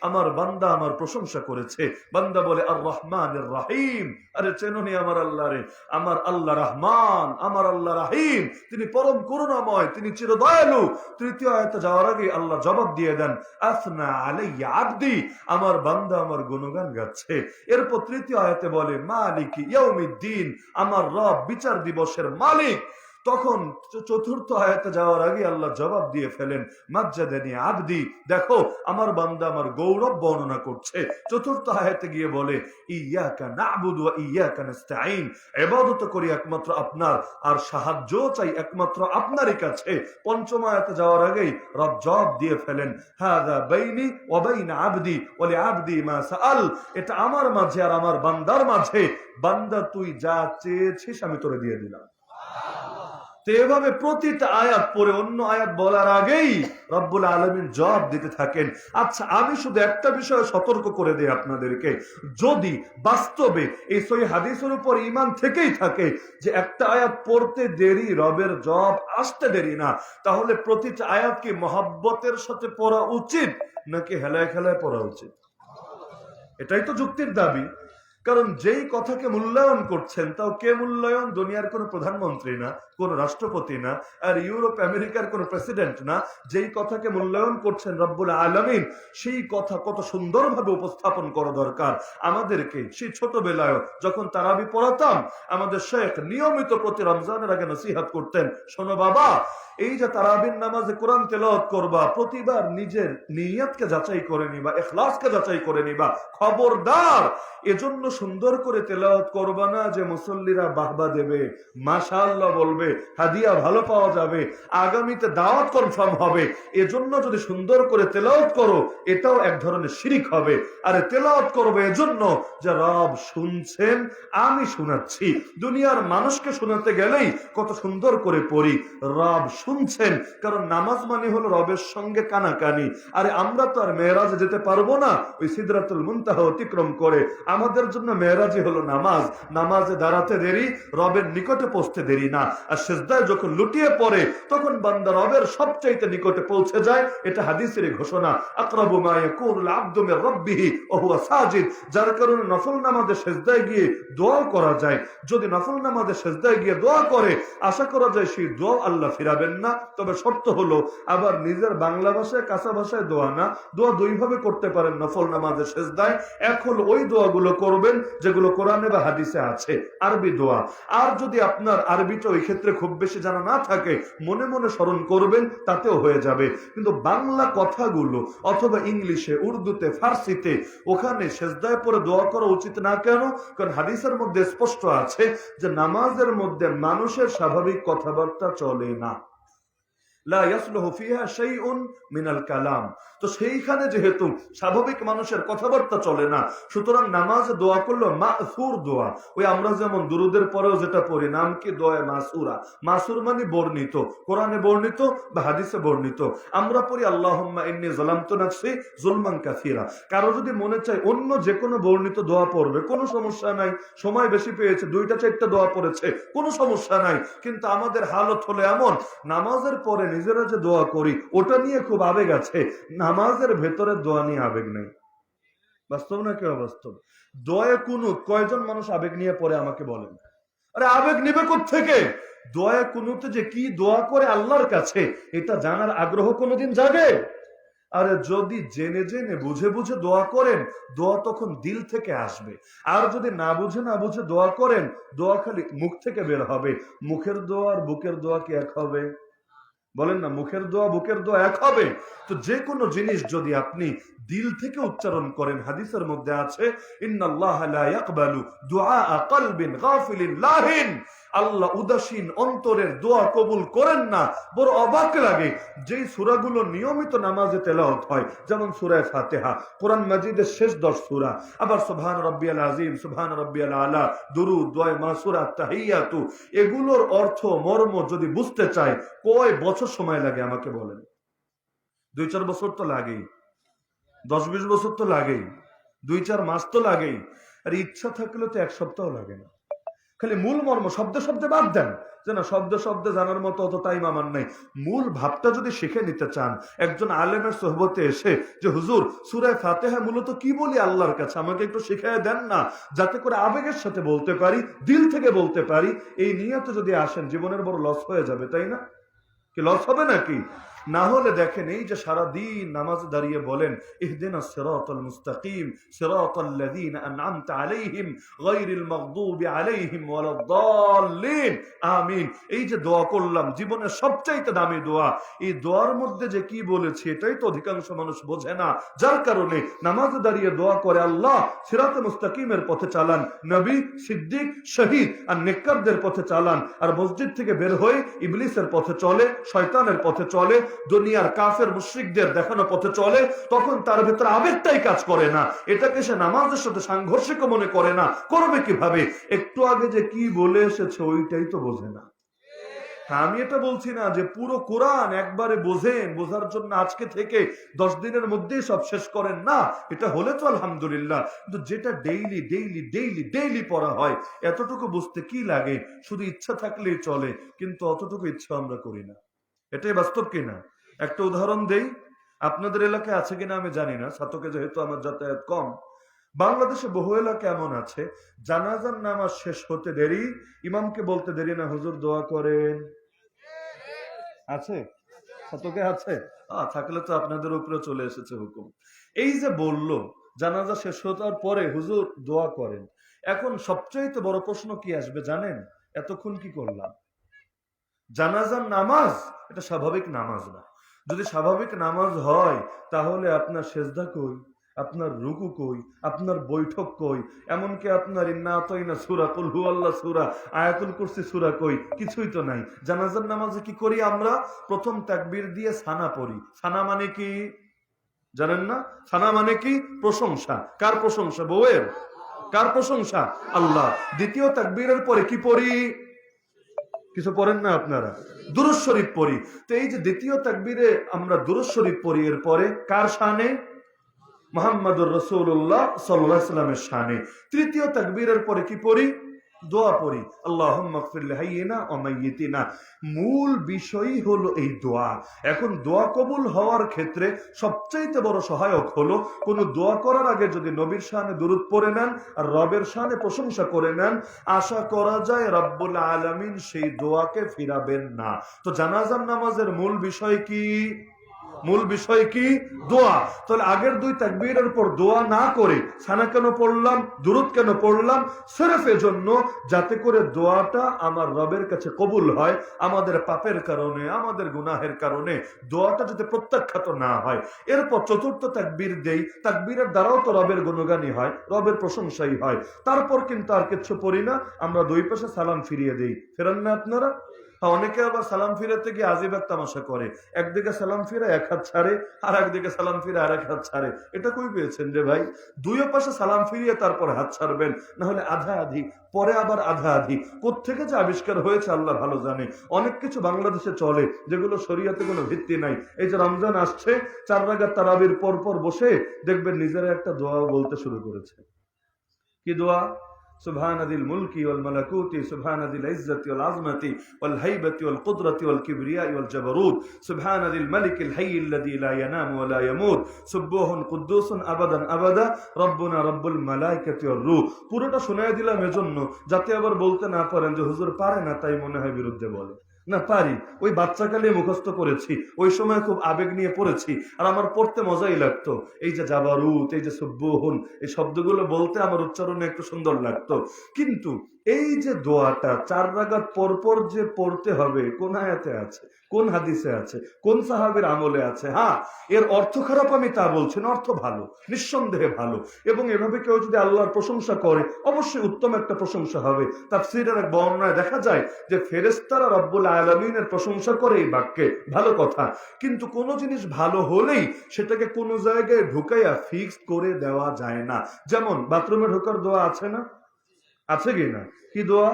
Speaker 1: আমার বান্দা আমার প্রশংসা করেছে। বান্দা বলে আর রহমানির রহিম, আরে চেননি আমার আল্লাহ রে, আমার আল্লাহ রহমান, আমার আল্লাহ রহিম, তিনি পরম করুণাময়, তিনি চিরদয়ালু। তৃতীয় আয়াতে যাওয়ার আগে আল্লাহ জবাব দিয়ে দেন আসনা আলাইয়া আবদি, আমার বান্দা আমার গুণগান গাচ্ছে। এরপর তৃতীয় আয়াতে বলে মালিকি ইয়াউমিদ্দিন, আমার রব বিচার দিবসের মালিক। তখন চতুর্থ আয়াতে যাওয়ার আগে আল্লাহ জবাব দিয়ে ফেলেন মাজ্জাদানি আবদি, দেখো আমার বান্দা আমার গৌরব বর্ণনা করছে। চতুর্থ আয়াতে গিয়ে বলে ইয়াকা না'বুদু ওয়া ইয়াকা নাস্তাঈন, ইবাদত করি একমাত্র আপনার, আর সাহায্য চাই একমাত্র আপনারই কাছে। পঞ্চম আয়াতে যাওয়ার আগেই রব জবাব দিয়ে ফেলেন হাযা বাইনি ওয়া বাইনা আবদি ওয়া লিআবদি মা সাআল, এটা আমার মাঝে আর আমার বান্দার মাঝে, বান্দা তুই যা চেয়েছিস আমি তোরে দিয়ে দিলাম। তো এভাবে প্রতিটা আয়াত পরে অন্য আয়াত বলার আগেই রব্বুল আলামিন জবাব দিতে থাকেন। আচ্ছা আমি শুধু একটা বিষয়ে সতর্ক করে দেই আপনাদেরকে, যদি বাস্তবে এই সহিহ হাদিসের উপর ঈমান থেকেই থাকে যে একটা আয়াত পড়তে দেরি, রবের জবাব আসতে দেরি না, তাহলে প্রতিটা আয়াত কি মহব্বতের সাথে পড়া উচিত নাকি হেলায় খেলায় পড়া উচিত? এটাই তো যুক্তির দাবি। কারণ যেই কথাকে মূল্যায়ন করছেন, তাও কে মূল্যায়ন? দুনিয়ার কোন প্রধানমন্ত্রী না, কোন রাষ্ট্রপতি না, আর ইউরোপ আমেরিকার কোন প্রেসিডেন্ট না। যেই কথাকে মূল্যায়ন করছেন রব্বুল আলামিন, সেই কথা কত সুন্দরভাবে উপস্থাপন করা দরকার আমাদেরকে। সেই ছোটবেলায় যখন তারাবি পড়াতাম, আমাদের শেখ নিয়মিত প্রতি রমজানের আগে নসিহত করতেন, শোনো বাবা, এই যে তারাবির নামাজে কোরআন তেলাওয়াত করবা, প্রতিবার নিজের নিয়তকে যাচাই করে নিবা, ইখলাসকে যাচাই করে নিবা। খবরদার এজন্য সুন্দর করে তেলাওয়াত করবা না যে মুসল্লিরা বাহবা দেবে, মাশাআল্লাহ বলবে, হাদিয়া ভালো পাওয়া যাবে, আগামীতে দাওয়াত কনফার্ম হবে। এজন্য যদি সুন্দর করে তেলাওয়াত করো, এটাও এক ধরনের শিরিক হবে। আরে তেলাওয়াত করবে এজন্য যে রব শুনছেন, আমি শোনাচ্ছি। দুনিয়ার মানুষকে শোনাতে গেলেই কত সুন্দর করে পড়ি, রব শুনছেন। কারণ নামাজ মানে হলো রবের সঙ্গে কানাকানি। আরে আমরা তো আর মেরাজে যেতে পারবো না ওই সিদরাতুল মুনতাহা অতিক্রম করে। আমাদের জন্য মেরাজই হলো নামাজ। নামাজে দাঁড়াতে দেরি, রবের নিকটে পৌঁছতে দেরি না। আর সিজদায় যখন লুটিয়ে পড়ে, তখন বান্দা রবের সবচাইতে নিকটে পৌঁছে যায়। এটা হাদিসের ঘোষণা, আকরাবু মা ইয়াকুনুল আবদু মির রাব্বিহি ওয়া হুয়া সাজিদ। যার কারণে নফল নামাজে সিজদায় গিয়ে দোয়া করা যায়। যদি নফল নামাজে সিজদায় গিয়ে দোয়া করে, আশা করা যায় সেই দোয়া আল্লাহ ফিরাবেন না। তবে শর্ত হলো, আবার নিজের বাংলা ভাষায় কাঁচা ভাষায় দোয়া না, দোয়া দুই ভাবে করতে পারেন নফল নামাজের সিজদায়। এক হলো ওই দোয়াগুলো করবেন যেগুলো কোরআনে বা হাদিসে আছে, আরবি দোয়া। আর যদি আপনার আরবিটা ওই ক্ষেত্রে খুব বেশি জানা না থাকে, মনে মনে স্মরণ করবেন, তাতেও হয়ে যাবে। কিন্তু বাংলা কথাগুলো অথবা ইংলিশে, উর্দুতে, ফার্সিতে, ওখানে সিজদায় পড়ে দোয়া করা উচিত না। কেন? কারণ হাদিসের মধ্যে স্পষ্ট আছে যে নামাজের মধ্যে মানুষের স্বাভাবিক কথাবার্তা চলে না। লা ইয়াসলুহু ফিহা শাইউন মিনাল কালাম। তো সেইখানে যেহেতু স্বাভাবিক মানুষের কথাবার্তা চলে না, সুতরাং নামাজে দোয়া করলো মাসুর দোয়া। ওই আমরা যেমন দুরুদের পরেও যেটা পড়ি, নাম কি? দোয়া মাসুরা। মাসুর মানে বর্ণিত, কোরআনে বর্ণিত বা হাদিসে বর্ণিত। আমরা পড়ি আল্লাহুম্মা ইন্নী যালামতু নাফসি যুলমান কাসীরা। কারো যদি মনে চায় অন্য যে কোনো বর্ণিত দোয়া পড়বে, কোনো সমস্যা নাই। সময় বেশি পেয়েছে, 2টা 4টা দোয়া পড়েছে, কোনো সমস্যা নাই। কিন্তু আমাদের হালত হলো এমন, নামাজের পরে নিজেরা যে দোয়া করি ওটা নিয়ে খুব আবেগ আছে, নামাজের ভেতরে দোয়া নিয়ে আবেগ নেই। বাস্তব না কেউ বাস্তব? দোয়া কুনুত কয়জন মানুষ আবেগ নিয়ে পড়ে আমাকে বলেন? আরে আবেগ নিবে কোত্থেকে? দোয়া কুনুতে যে কি দোয়া করে আল্লাহর কাছে, এটা জানার আগ্রহ কোনোদিন জাগে? আরে যদি জেনে জেনে বুঝে বুঝে দোয়া করেন, দোয়া তখন দিল থেকে আসবে। আর যদি না বুঝে না বুঝে দোয়া করেন, দোয়া খালি মুখ থেকে বের হবে। মুখের দোয়া আর বুকের দোয়া কি এক হবে? বলেন না, মুখের দোয়া বুকের দোয়া এক হবে? তো যে কোনো জিনিস যদি আপনি দিল থেকে উচ্চারণ করেন, হাদিসের মধ্যে আছে ইন্নাল্লাহা লা ইয়াকবালু দুআ কলবিন গাফিলিন লাহিন। আল্লাহ উদাসীন অন্তরের দোয়া কবুল করেন না। বড় অবাক লাগে, যেই সূরাগুলো নিয়মিত নামাজে তেলাওয়াত হয়, যেমন সূরা ফাতিহা, কোরআন মাজিদের শেষ 10 সূরা, আবার সুবহান রাব্বিয়াল আযীম, সুবহান রাব্বিয়াল আলা, দুরূদ, দোয়া মাসুরা, তাহিয়াতু, এগুলোর অর্থ মর্ম যদি বুঝতে চাই, কয় বছর সময় লাগে আমাকে বলেন? 2-4 বছর তো লাগেই, 10-20 বছর তো লাগেই, 2-4 মাস তো লাগেই। আর ইচ্ছা থাকলে তো 1 সপ্তাহ লাগে না। খালি মূল মর্ম শব্দে শব্দে বাদ দেন, যে না শব্দে শব্দে জানার মতো অত টাইম আমার নাই। মূল ভাবটা যদি শিখে নিতে চান, একজন আলেমের সোহবতে এসে যে হুজুর সূরা ফাতিহা মূলত কি বলি আল্লাহর কাছে, আমাকে একটু শিখিয়ে দেন না, যাতে করে আবেগের সাথে বলতে পারি, দিল থেকে বলতে পারি, এই নিয়তে যদি আসেন, জীবনের বড় লস হয়ে যাবে, তাই না? কি লস হবে নাকি? না হলে দেখেন, এই যে সারা দিন নামাজ দাঁড়িয়ে বলেন ইহদিনাস সিরাতাল মুস্তাকিম সিরাতাল্লাযীনা আন'আমতা আলাইহিম গায়রিল মাগদুবি আলাইহিম ওয়ালাদ-দাল্লিন, আমিন। এই যে দোয়া করলাম, জীবনের সবচাইতে দামি দোয়া, এই দোয়ার মধ্যে যে কি বলেছি এটাই তো অধিকাংশ মানুষ বোঝে না। যার কারণে নামাজে দাঁড়িয়ে দোয়া করে আল্লাহ সিরাতে মুস্তাকিমের পথে চালান, নবী, সিদ্দিক, শহীদ আর নেককারদের পথে চালান। আর মসজিদ থেকে বের হয়ে ইবলিসের পথে চলে, শয়তানের পথে চলে, দুনিয়ার কাফের মুশরিকদের দেখানো পথে চলে, তখন তার ভেতরে আবেগটাই কাজ করে না। এটাকে সে নামাজের সাথে সাংঘর্ষিক মনে করে না। করবে কিভাবে? একটু আগে যে কি বলে এসেছে ওইটাই তো বোঝে না। আমি এটা বলছি না যে পুরো কোরআন একবারে বোঝেন, বোঝার জন্য আজকে থেকে 10 দিনের মধ্যেই সব শেষ করেন না, এটা হলে তো আলহামদুলিল্লাহ। কিন্তু যেটা ডেইলি ডেইলি ডেইলি ডেইলি পড়া হয়, এতটুকু বুঝতে কি লাগে? শুধু ইচ্ছা থাকলেই চলে, কিন্তু অতটুকু ইচ্ছা আমরা করি না। এটাই বাস্তব কিনা? একটা উদাহরণ দেই, আপনাদের এলাকায় আছে কিনা আমি জানি না, ছাতকে যেহেতু আমার যাতায়াত কম। বাংলাদেশে বহু এলাকা এমন আছে, জানাজার নামাজ শেষ হতে দেরি, ইমামকে বলতে দেরি না, হুজুর দোয়া করেন। আছে? কতকে আছে? থাকলে তো আপনাদের উপরে চলে এসেছে হুকুম। এই যে বলল জানাজা শেষ হওয়ার পরে হুজুর দোয়া করেন, এখন সবচাইতে বড় প্রশ্ন কি আসবে জানেন? এতক্ষণ কি করলাম? জানাজার নামাজ এটা স্বাভাবিক নামাজ না। যদি স্বাভাবিক নামাজ হয় তাহলে আপনার সেজদা কই, আপনার রুকু কই, আপনার বৈঠক কই, এমনকি আপনার ইন্না আতাইনা সূরা, কুল হুয়াল্লাহ সূরা, আয়াতুল কুরসি সূরা কই? কিছুই তো নাই। জানাজার নামাজে কি করি আমরা? প্রথম তাকবীর দিয়ে সানা পড়ি। সানা মানে কি জানেন না? সানা মানে কি? প্রশংসা। কার প্রশংসা? বউয়ের। কার প্রশংসা? আল্লাহ। দ্বিতীয় তাকবীরের পরে কি পড়ি? কিছু পড়েন না আপনারা? দুরূদ শরীফ পড়ি। তো এই যে দ্বিতীয় তাকবীরে আমরা দুরূদ শরীফ পড়ি, এর পরে কার শানে? মুহাম্মদুর রাসূলুল্লাহ সাল্লাল্লাহু আলাইহি ওয়াসাল্লামের শানে। তৃতীয় তাকবীরের পরে কি পড়ি? দোয়া পড়ি, আল্লাহুম্মা ইগফির লিহাইয়িনা ওয়া মাইয়িতিনা। মূল বিষয়ই হলো এই দোয়া। এখন দোয়া কবুল হওয়ার ক্ষেত্রে সবচাইতে বড় সহায়ক হলো কোন দোয়া করার আগে যদি নবীর শানে দুরূদ পড়ে নেন আর রবের শানে প্রশংসা করে নেন, আশা করা যায় রব্বুল আলামিন সেই দোয়াকে ফিরাবেন না। তো জানাজার নামাজের মূল বিষয় কি? মূল বিষয় কি? দোয়া। তাহলে আগের দুই তাকবীরের পর দোয়া না করে সানা কেন পড়লাম, দুরূদ কেন পড়লাম? সির্ফ এজন্য যাতে করে দোয়াটা আমার রবের কাছে কবুল হয়। আমাদের পাপের কারণে, আমাদের গুনাহের কারণে দোয়াটা যাতে প্রত্যাখ্যাত না হয়। এরপর চতুর্থ তাকবীর দেই, তাকবীরের দ্বারাও তো রবের গুণগানই হয়, রবের প্রশংসাই হয়। তারপর কিন্তু আর কিছু পড়ি না, আমরা দুই পাশে সালাম ফিরিয়ে দেই। ফেরান না আপনারা? অনেকে আবার সালাম ফিরাতে গিয়ে আজিব এক তামাশা করে, একদিকে সালাম ফিরে এক হাত ছাড়ে আর একদিকে সালাম ফিরে আর এক হাত ছাড়ে। এটা কই পেয়েছেন রে ভাই? দুই পাশে সালাম ফিরিয়ে তারপর হাত ছাড়বেন, না হলে আধা আধি, পরে আবার আধা আধি। কোত্থেকে যে আবিষ্কার হয়েছে আল্লাহ ভালো জানে। অনেক কিছু বাংলাদেশে চলে যেগুলো শরীয়তে কোনো ভিত্তি নাই। এই যে রমজান আসছে, 4 রাকাত তারাবির পর পর বসে দেখবেন নিজেরা একটা দোয়া বলতে শুরু করেছে। কি দোয়া? سبحان ذي الملك والملكوت سبحان ذي العزة والعظمة والهيبة والقدرة والكبرياء والجبروت سبحان ذي الملك الحي الذي لا ينام ولا يموت سبوح قدوس أبدا أبدا ربنا رب الملائكة والروح। পুরোটা শোনায় দিলাম এজন্য যাতে আবার বলতে না পারেন যে হুজুর পারে না তাই মনে হয় বিরুদ্ধে বলে। না, পারি। ওই বাচ্চাকালে মুখস্থ করেছি, ওই সময় খুব আবেগ নিয়ে পড়েছি, আর আমার পড়তে মজাই লাগতো। এই যে জাবারুত, এই যে সুব্বুহুন, এই শব্দগুলো বলতে আমার উচ্চারণে একটু সুন্দর লাগতো। কিন্তু এই যে দোয়াটা 4 রাকাত পর পর যে পড়তে হবে, কোন আয়াতে আছে, কোন হাদিসে আছে, কোন সাহাবীর আমলে আছে? হ্যাঁ, এর অর্থ খারাপ আমি তা বলছি না, অর্থ ভালো, নিঃসন্দেহে ভালো। এবং এভাবে কেউ যদি আল্লাহর প্রশংসা করে অবশ্যই উত্তম একটা প্রশংসা হবে। তাফসীরের এক বর্ণনায় দেখা যায় যে ফেরেশতারা রব্বুল আলামিনের প্রশংসা করে এই বাক্যে, ভালো কথা। কিন্তু কোন জিনিস ভালো হলেই সেটাকে কোনো জায়গায় ঢুকাইয়া ফিক্স করে দেওয়া যায় না। যেমন বাথরুমে ঢোকার দোয়া আছে না? আছে কি না? কি দোয়া?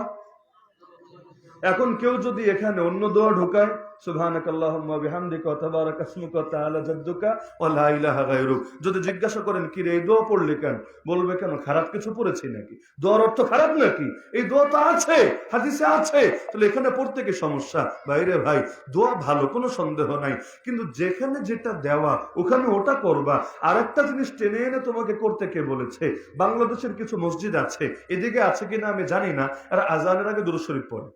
Speaker 1: এখন কেউ যদি এখানে অন্য দোয়া ঢোকায়, সুবহানাকাল্লাহুম্মা বিহামদিকা ওয়া তাবারাকা ইসমুকা ওয়া তাআলা জাদ্দুকা ওয়া লা ইলাহা গায়রুক, যদি জিজ্ঞাসা করেন কি রে এই দোয়া পড়লি কেন, বলবে কেন খারাপ কিছু পড়েছি নাকি? দোয়ার অর্থ খারাপ নাকি? এই দোয়া তো আছে, হাদিসে আছে, তাহলে এখানে পড়তে কি সমস্যা? ভাইরে ভাই, দোয়া ভালো, কোনো সন্দেহ নাই, কিন্তু যেখানে যেটা দেওয়া ওখানে ওটা করবা। আরেকটা জিনিস টেনে এনে তোমাকে করতে কে বলেছে? বাংলাদেশের কিছু মসজিদ আছে, এদিকে আছে কিনা আমি জানি না, আর আজানের আগে দুরূদ শরীফ পড়ে,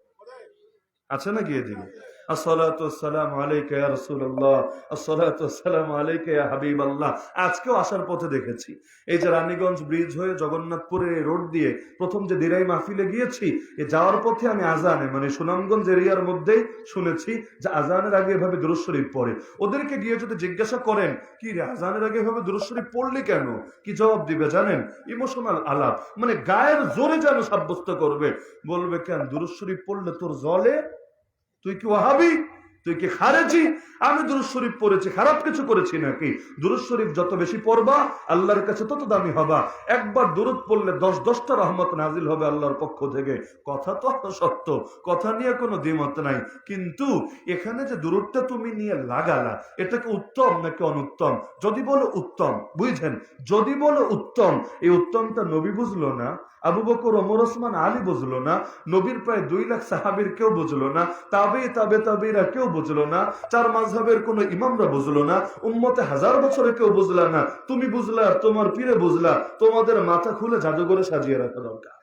Speaker 1: আছে নাকি এদিকে? আসসালাতু ওয়াসসালামু আলাইকা ইয়া রাসূলুল্লাহ, আসসালাতু ওয়াসসালামু আলাইকা ইয়া হাবিবাল্লাহ। আজকেও আসার পথে দেখেছি, এই যে রানীগঞ্জ ব্রিজ হয়ে জগন্নাথপুরের রোড দিয়ে প্রথম যে দিরাই মাহফিলে গিয়েছি, এ যাওয়ার পথে আমি আজানে মানে সুনামগঞ্জ এরিয়ার মধ্যেই শুনেছি যে আজানের আগে এভাবে দুরূদ শরীফ পড়ে। ওদেরকে গিয়ে যদি জিজ্ঞাসা করেন কি রে আজানের আগে এভাবে দুরূদ শরীফ পড়লি কেন, কি জবাব দিবে জানেন? ইমোশনাল আলাপ, মানে গায়ের জোরে যেন সাব্যস্ত করবে। বলবে কেন দুরূদ শরীফ পড়লে তোর জলে? তুই কি ওয়াহাবি? তুই কি খারেজি? আমি দুরূদ শরীফ পড়েছি, খারাপ কিছু করেছি নাকি? দুরূদ শরীফ যত বেশি পড়বা আল্লাহর কাছে তত দামি হবা। একবার দুরূদ পড়লে 10-10টা রহমত নাজিল হবে আল্লাহর পক্ষ থেকে। কথা তো সত্য, কথা নিয়ে কোনো দ্বিমত নাই। কিন্তু এখানে যে দুরূদটা তুমি নিয়ে লাগালা, এটাকে উত্তম নাকি অনুত্তম? যদি বলো উত্তম, বুঝছেন, যদি বলো উত্তম, এই উত্তমটা নবী বুঝলো না, আবু বকর, ওমর, ওসমান, আলী বুঝলো না, নবীর প্রায় 2 লাখ সাহাবীর কেউ বুঝলো না, তাবেঈরা কেউ বুঝলো না, 4 মাযহাবের কোন ইমামরা বুঝলো না, উম্মতে 1000 বছরে কেউ বুঝলা না, তুমি বুঝলা, তোমার পীরে বুঝলা, তোমাদের মাথা খুলে জাদুঘরে সাজিয়ে রাখা দরকার।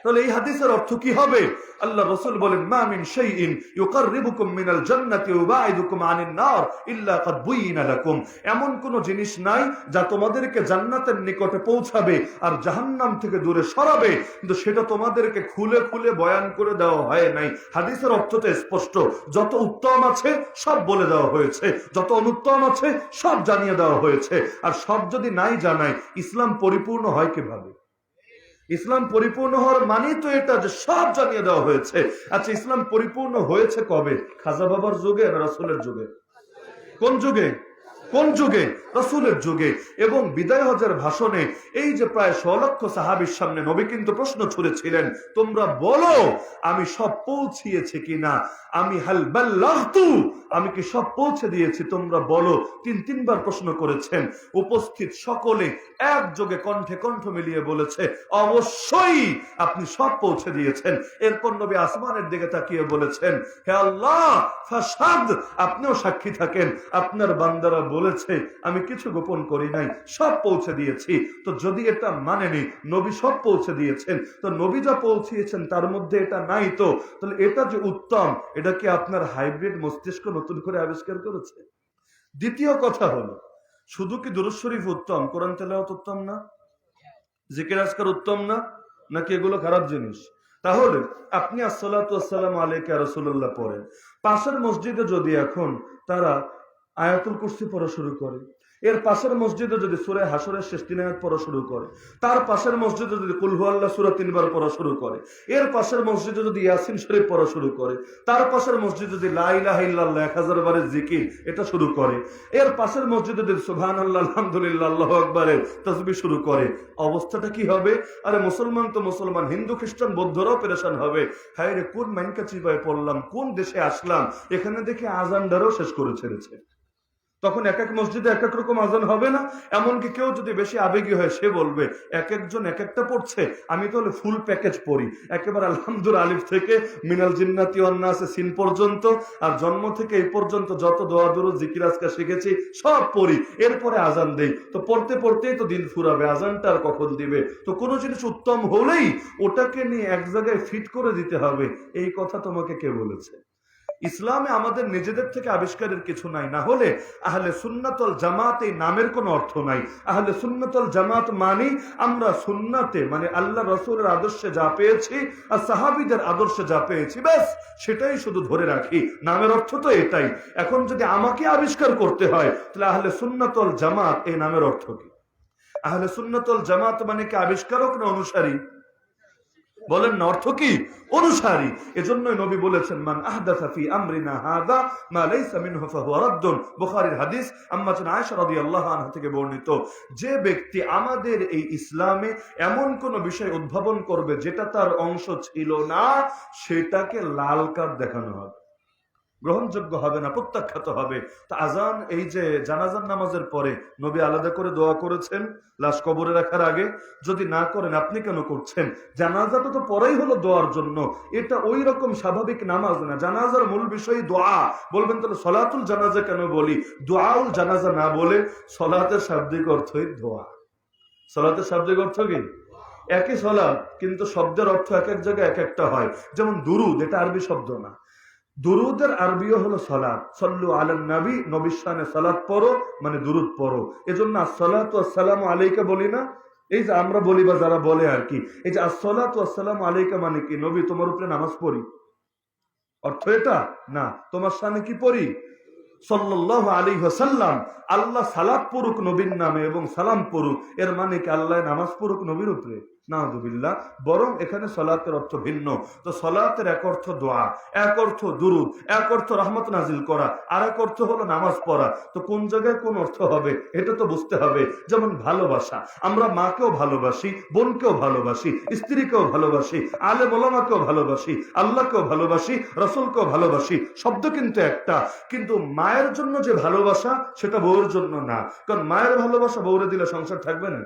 Speaker 1: তাহলে এই হাদিসের অর্থ কি হবে? আল্লাহ রাসূল বলেন, মা মিন শাইইন ইউকাররিবুকুম মিনাল জান্নাতি ওয়া ইউবাইদুকুম আনিন নার ইল্লা কাদ বুয়িনা লাকুম। এমন কোন জিনিস নাই যা তোমাদেরকে জান্নাতের নিকটে পৌঁছাবে আর জাহান্নাম থেকে দূরে সরাবে, কিন্তু সেটা তোমাদেরকে খুলে খুলে বয়ান করে দেওয়া হয় নাই। হাদিসের অর্থটা স্পষ্ট, যত উত্তম আছে সব বলে দেওয়া হয়েছে, যত অনুত্তম আছে সব জানিয়ে দেওয়া হয়েছে। আর সব যদি নাই জানায়, ইসলাম পরিপূর্ণ হয় কিভাবে? ইসলাম পরিপূর্ণ হওয়ার মানে তো এটা যে সব জানিয়ে দেওয়া হয়েছে। আচ্ছা, ইসলাম পরিপূর্ণ হয়েছে কবে? খাজা বাবার যুগে না রাসূলের যুগে? কোন যুগে? কোন যুগে? রাসূলের যুগে। এবং বিদায় হজের ভাষণে এই যে প্রায় 100 লক্ষ সাহাবীর সামনে নবী কিন্তু প্রশ্ন ছুড়েছিলেন, তোমরা বলো আমি সব পৌঁছিয়েছি কিনা, আমি হাল বাল্লাগতু, আমি কি সব পৌঁছে দিয়েছি, তোমরা বলো। 3বার প্রশ্ন করেছেন। উপস্থিত সকলে একযোগে কণ্ঠে কণ্ঠ মিলিয়ে বলেছে, অবশ্যই আপনি সব পৌঁছে দিয়েছেন। এরপর নবী আসমানের দিকে তাকিয়ে বলেছেন, হে আল্লাহ ফাশহাদ, আপনিও সাক্ষী থাকেন, আপনার বান্দারা বলেছে আমি কিছু গোপন করি নাই, সব পৌঁছে দিয়েছি। তো যদি এটা মানেনি নবী সব পৌঁছে দিয়েছেন, তো নবী যা পৌঁছিয়েছেন তার মধ্যে এটা নাই, তো তাহলে এটা যে উত্তম, এটা কি আপনার হাইব্রিড মস্তিষ্ক নতুন করে আবিষ্কার করেছে? দ্বিতীয় কথা হলো, শুধু কি দুরূদ শরীফ উত্তম, কোরআন তেলাওয়াত উত্তম না, জিকির আজকার উত্তম না, নাকি এগুলো খারাপ জিনিস? তাহলে আপনি আসসালাতু ওয়াসসালামু আলাইকা ইয়া রাসূলুল্লাহ পড়েন, পাশের মসজিদে যদি এখন তারা আয়াতুল কুরসি পড়া শুরু করে, এর পাশের মসজিদে যদি সূরা হাসরের শেষ 3 আয়াত পড়া শুরু করে, তার পাশের মসজিদে যদি কুল হুয়াল্লাহ সূরা 3 বার পড়া শুরু করে, এর পাশের মসজিদে যদি ইয়াসিন শরীফ পড়া শুরু করে, তার পাশের মসজিদে যদি লা ইলাহা ইল্লাল্লাহ 1000 বারের জিকির এটা শুরু করে, এর পাশের মসজিদে যদি সুবহানাল্লাহ আলহামদুলিল্লাহ আল্লাহু আকবারের তাসবিহ শুরু করে, অবস্থাটা কি হবে? আরে মুসলমান তো মুসলমান, হিন্দু খ্রিস্টান বৌদ্ধরাও পেরেশান হবে। হায় রে, কোন মাইনকা চিবায় পড়লাম, কোন দেশে আসলাম, এখানে দেখে আজানদারও শেষ করে ছেড়েছে। তখন এক এক মসজিদে এক এক রকম আজান হবে না? এমনকি কেউ যদি বেশি আবেগী হয় সে বলবে এক একজন এক একটা পড়ছে, আমি তাহলে ফুল প্যাকেজ পড়ি, একেবারে আলহামদুলিল্লাহ আলিফ থেকে মিনাল জিন্নাতি ওয়ান নাসে সিন পর্যন্ত, আর জন্ম থেকে এই পর্যন্ত যত দোয়া দুরূদ জিকির আজকার শিখেছি সব পড়ি, এরপরে আজান দেই। তো পড়তে পড়তেই তো দিন ফুরাবে, আজানটা আর কখন দিবে? তো কোনো জিনিস উত্তম হলেই ওটাকে নিয়ে এক জায়গায় ফিট করে দিতে হবে, এই কথা তোমাকে কে বলেছে? ইসলামে আমাদের নিজেদের থেকে আবিষ্কারের কিছু নাই। না হলে আহলে সুন্নাত ওয়াল জামাত এই নামের কোনো অর্থ নাই। আহলে সুন্নাত ওয়াল জামাত মানে আমরা সুন্নাতে, মানে আল্লাহ রাসূলের আদর্শে যা পেয়েছি আর সাহাবীদের আদর্শে যা পেয়েছি, ব্যাস সেটাই শুধু ধরে রাখি। নামের অর্থ তো এটাই। এখন যদি আমাকে আবিষ্কার করতে হয়, তাহলে আহলে সুন্নাত ওয়াল জামাত এই নামের অর্থ কি? আহলে সুন্নাত ওয়াল জামাত মানে কি আবিষ্কারক না অনুসারী? বলেন না, অর্থ কি? অনুসারী। এজন্যই নবী বলেছেন, মান আহদাসা ফি আমরিনা হাযা মা লাইসা মিনহু ফাহুয়া রাদ্দুন। বুখারীর হাদিস, আম্মা জান আয়েশা রাদিয়াল্লাহু আনহা থেকে বর্ণিত, যে ব্যক্তি আমাদের এই ইসলামে এমন কোন বিষয় উদ্ভাবন করবে যেটা তার অংশ ছিল না, সেটাকে লাল কার্ড দেখানো হবে, গ্রহণযোগ্য হবে না, প্রত্যাখ্যাত হবে। তা আজান, এই যে জানাজার নামাজের পরে নবী আলাদা করে দোয়া করেছেন লাশ কবরে রাখার আগে, যদি না করেন আপনি কেন করছেন? জানাজাটা তো পরেই হলো দোয়ার জন্য, এটা ওই রকম স্বাভাবিক নামাজ না। জানাজার মূল বিষয় দোয়া। বলবেন তাহলে সলাতুল জানাজা কেন বলি? দোয়াউল জানাজা না বলে সলাতের শাব্দিক অর্থই দোয়া। সলাতের শাব্দিক অর্থ কি? একই সলাত, কিন্তু শব্দের অর্থ এক এক জায়গায় এক একটা হয়। যেমন দুরুদ, এটা আরবি শব্দ না, দুরুদের আরবিও হলো সালাত। সাল্লু আলান নবী, নবীর শানে সালাত পড়ো মানে দুরুদ পড়ো। এজন্য আসসালাতু ওয়াসসালামু আলাইকা বলি না, এই যে আমরা বলি বা যারা বলে আর কি, এই যে আসসালাতু ওয়াসসালামু আলাইকা মানে কি? নবী তোমার উপরে নামাজ পড়ি, অর্থ এটা না। তোমার শানে কি পড়ি? সাল্লাল্লাহু আলাইহি ওয়াসাল্লাম। আল্লাহ সালাত পড়ুক নবীর নামে এবং সালাম পড়ুক, এর মানে কি আল্লাহ নামাজ পড়ুক নবীর উপরে? নাউযুবিল্লাহ। বরং এখানে সলাতের অর্থ ভিন্ন। তো সলাতের এক অর্থ দোয়া, এক অর্থ দুরুদ, এক অর্থ রহমত নাজিল করা, আর এক অর্থ হলো নামাজ পড়া। তো কোন জায়গায় কোন অর্থ হবে এটা তো বুঝতে হবে। যেমন ভালোবাসা, আমরা মাকেও ভালোবাসি, বোনকেও ভালোবাসি, স্ত্রীকেও ভালোবাসি, আলেম ওলামাকেও ভালোবাসি, আল্লাহকেও ভালোবাসি, রাসূলকেও ভালোবাসি, শব্দ কিন্তু একটা। কিন্তু মায়ের জন্য যে ভালোবাসা সেটা বউয়ের জন্য না, কারণ মায়ের ভালোবাসা বউরে দিলে সংসার থাকবে না।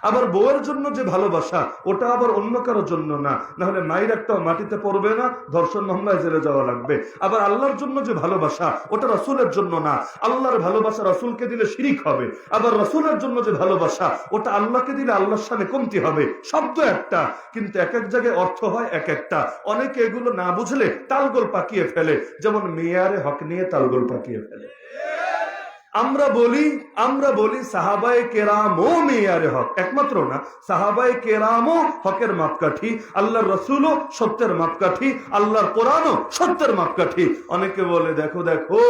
Speaker 1: আবার বউয়ের জন্য যে ভালোবাসা ওটা আবার অন্য কারোর জন্য না, না হলে মায়ের একটাও মাটিতে পড়বে না, ধর্ষণ মামলায় জেলে যাওয়া লাগবে। আবার আল্লাহর জন্য যে ভালোবাসা ওটা রাসূলের জন্য না, আল্লাহর ভালোবাসা রাসূলকে দিলে শিরিক হবে। আবার রাসূলের জন্য যে ভালোবাসা ওটা আল্লাহকে দিলে আল্লাহর সামনে কমতি হবে। শব্দ একটা, কিন্তু এক এক জায়গায় অর্থ হয় এক একটা। অনেকে এগুলো না বুঝলে তালগোল পাকিয়ে ফেলে, যেমন মেয়ারে হক নিয়ে তালগোল পাকিয়ে ফেলে। আমরা বলি সাহাবায়ে কেরামও মেয়ারে হক, একমাত্র না, সাহাবায়ে কেরামও হকের মাপকাঠি, আল্লাহর রাসূলও সত্যের মাপকাঠি, আল্লাহর কোরআনও সত্যের মাপকাঠি। অনেকে বলে দেখো দেখো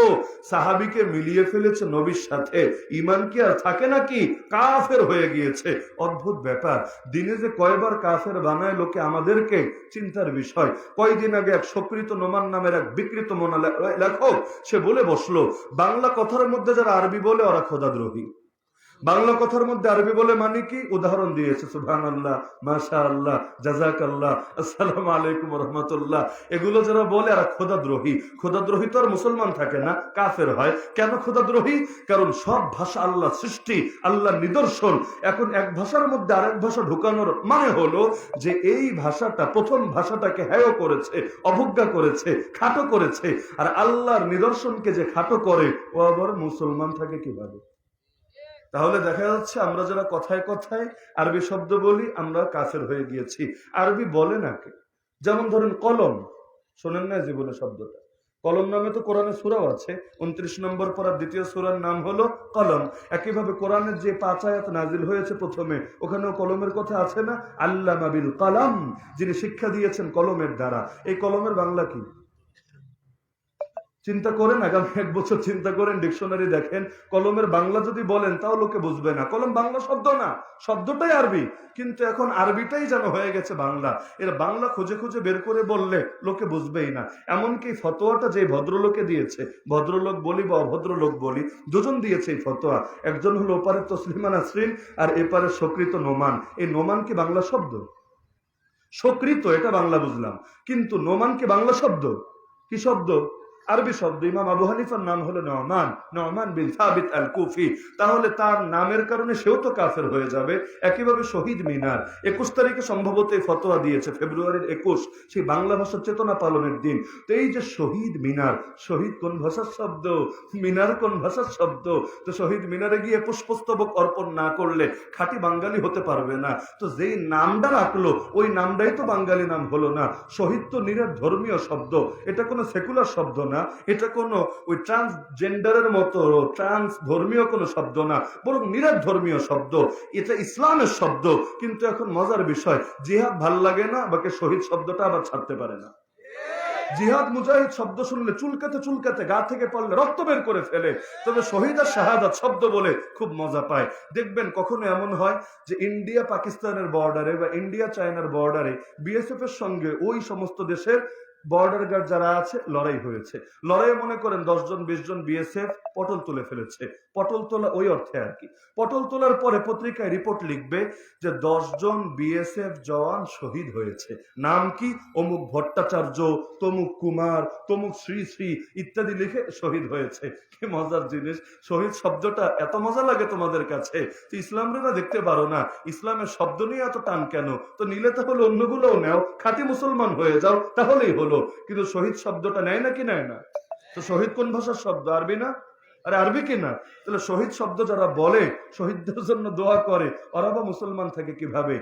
Speaker 1: সাহাবীকে মিলিয়ে ফেলেছে নবীর সাথে, ঈমান কি আর থাকে নাকি, কাফের হয়ে গিয়েছে। অদ্ভুত ব্যাপার, দিনে যে কয়বার কাফের বানায় লোকে আমাদেরকে, চিন্তার বিষয়। কয়দিন আগে এক সকৃত নোমান নামের এক বিকৃত মনা লেখক সে বলে বসলো, বাংলা কথার মধ্যে যারা আরবি বলে ওরা খোদাদ্রোহী। বাংলা কথার মধ্যে আরবি বলে মানে কি, উদাহরণ দিয়েছে সুবহানাল্লাহ, মাশাআল্লাহ, জাযাকাল্লাহ, আসসালামু আলাইকুম ওয়া রাহমাতুল্লাহ। এগুলো যারা বলে এরা খোদাদ্রোহী। খোদাদ্রোহী তো আর মুসলমান থাকে না, কাফের হয়। কেন খোদাদ্রোহী? কারণ সব ভাষা আল্লাহ সৃষ্টি, আল্লাহর নিদর্শন। এখন এক ভাষার মধ্যে আরেক ভাষা ঢুকানোর মানে হলো যে এই ভাষাটা প্রথম ভাষাটাকে হেয় করেছে, অবজ্ঞা করেছে, খাটো করেছে। আর আল্লাহর নিদর্শনকে যে খাটো করে ও আবার মুসলমান থাকে কিভাবে? তাহলে দেখা যাচ্ছে আমরা যারা কথায় কথায় আরবি শব্দ বলি আমরা কাফের হয়ে গিয়েছি। আরবি বলে না কে? যেমন ধরেন কলম, শোনেন না জীবনে শব্দটা? কলম নামে তো কোরআনে সূরাও আছে, 29 নম্বর পারার দ্বিতীয় সূরার নাম হলো কলম। একইভাবে কোরআনের যে 5 আয়াত নাজিল হয়েছে প্রথমে, ওখানেও কলমের কথা আছে না? আল্লামা বিল কলম, যিনি শিক্ষা দিয়েছেন কলমের দ্বারা। এই কলমের বাংলা কি? চিন্তা করেন, আগামী 1 বছর চিন্তা করেন, ডিকশনারি দেখেন, কলমের বাংলা যদি বলেন তাও লোকে বুঝবে না। কলম বাংলা শব্দ না, শব্দটাই আরবি, কিন্তু এখন আরবিটাই যেন হয়ে গেছে বাংলা। এর বাংলা খুঁজে খুঁজে বের করে বললে লোকে বুঝবেই না। এমনকি ফতোয়াটা যে ভদ্রলোকে দিয়েছে, ভদ্রলোক বলি বা অভদ্রলোক বলি, দুজন দিয়েছে এই ফতোয়া। একজন হলো ওপারে তসলিমা নাসরিন আর এপারে সকৃত নোমান। এই নোমান কি বাংলা শব্দ? সকৃত এটা বাংলা বুঝলাম, কিন্তু নোমান কি বাংলা শব্দ? কি শব্দ? আরবি শব্দ। ইমাম আবু হানিফার নাম হলো নওমান, নওমান বিন সাবিত আল কুফি। তাহলে তার নামের কারণে সেও তো কাফের হয়ে যাবে। একইভাবে শহীদ মিনার 21 তারিখে সম্ভবত এই ফতোয়া দিয়েছে, ফেব্রুয়ারির 21, সেই বাংলা ভাষার চেতনা পালনের দিন। তো এই যে শহীদ মিনার, শহীদ কোন ভাষার শব্দ, মিনার কোন ভাষার শব্দ? তো শহীদ মিনারে গিয়ে পুষ্পস্তবক অর্পণ না করলে খাঁটি বাঙালি হতে পারবে না। তো যেই নামটা রাখলো ওই নামটাই তো বাঙালি নাম হলো না। শহীদ তো নিরেট ধর্মীয় শব্দ, এটা কোনো সেকুলার শব্দ না, এটা কোনো ওই ট্রান্সজেন্ডারের মতো ট্রান্স ধর্মীয় কোনো শব্দ না, বরং নিরাট ধর্মীয় শব্দ, এটা ইসলামের শব্দ। কিন্তু এখন মজার বিষয়, জিহাদ ভাল লাগে না, বাকি শহীদ শব্দটা আবার ছাড়তে পারে না। জিহাদ মুজাহিদ শব্দ শুনলে চুলকাতে চুলকাতে গা থেকে পড়লে রক্ত বের করে ফেলে, তবে শহীদ আর শাহাদাত শব্দ বলে খুব মজা পায়। দেখবেন কখনো এমন হয় যে ইন্ডিয়া পাকিস্তানের বর্ডারে বা ইন্ডিয়া চায়নার বর্ডারে বিএসএফ এর সঙ্গে ওই সমস্ত দেশের বর্ডার গার্ড যারা আছে লড়াই হয়েছে, লড়াইয়ে মনে করেন 10 জন 20 জন বিএসএফ পটল তুলে ফেলেছে। পটল তোলা ওই অর্থে আর কি, পটল তোলার পরে পত্রিকায় রিপোর্ট লিখবে যে 10 জন বিএসএফ জওয়ান শহীদ হয়েছে। নাম কি? অমুক ভট্টাচার্য, তমুক কুমার, তমুক শ্রী শ্রী ইত্যাদি লিখে শহীদ হয়েছে। কি মজার জিনিস! শহীদ শব্দটা এত মজা লাগে তোমাদের কাছে, তো ইসলামরা না দেখতে পারো না, ইসলামের শব্দ নিয়ে এত টান কেন? তো নিলে তাহলে অন্যগুলোও নেও, খাঁটি মুসলমান হয়ে যাও, তাহলেই হলো। কিন্তু শহীদ শব্দটা নেয় নাকি নেয় না? তো শহীদ কোন ভাষার শব্দ? আরবি না? আরে আরবি কিনা? তাহলে শহীদ শব্দ যারা বলে, শহীদদের জন্য দোয়া করে, ওরা বা মুসলমান থাকে কিভাবে?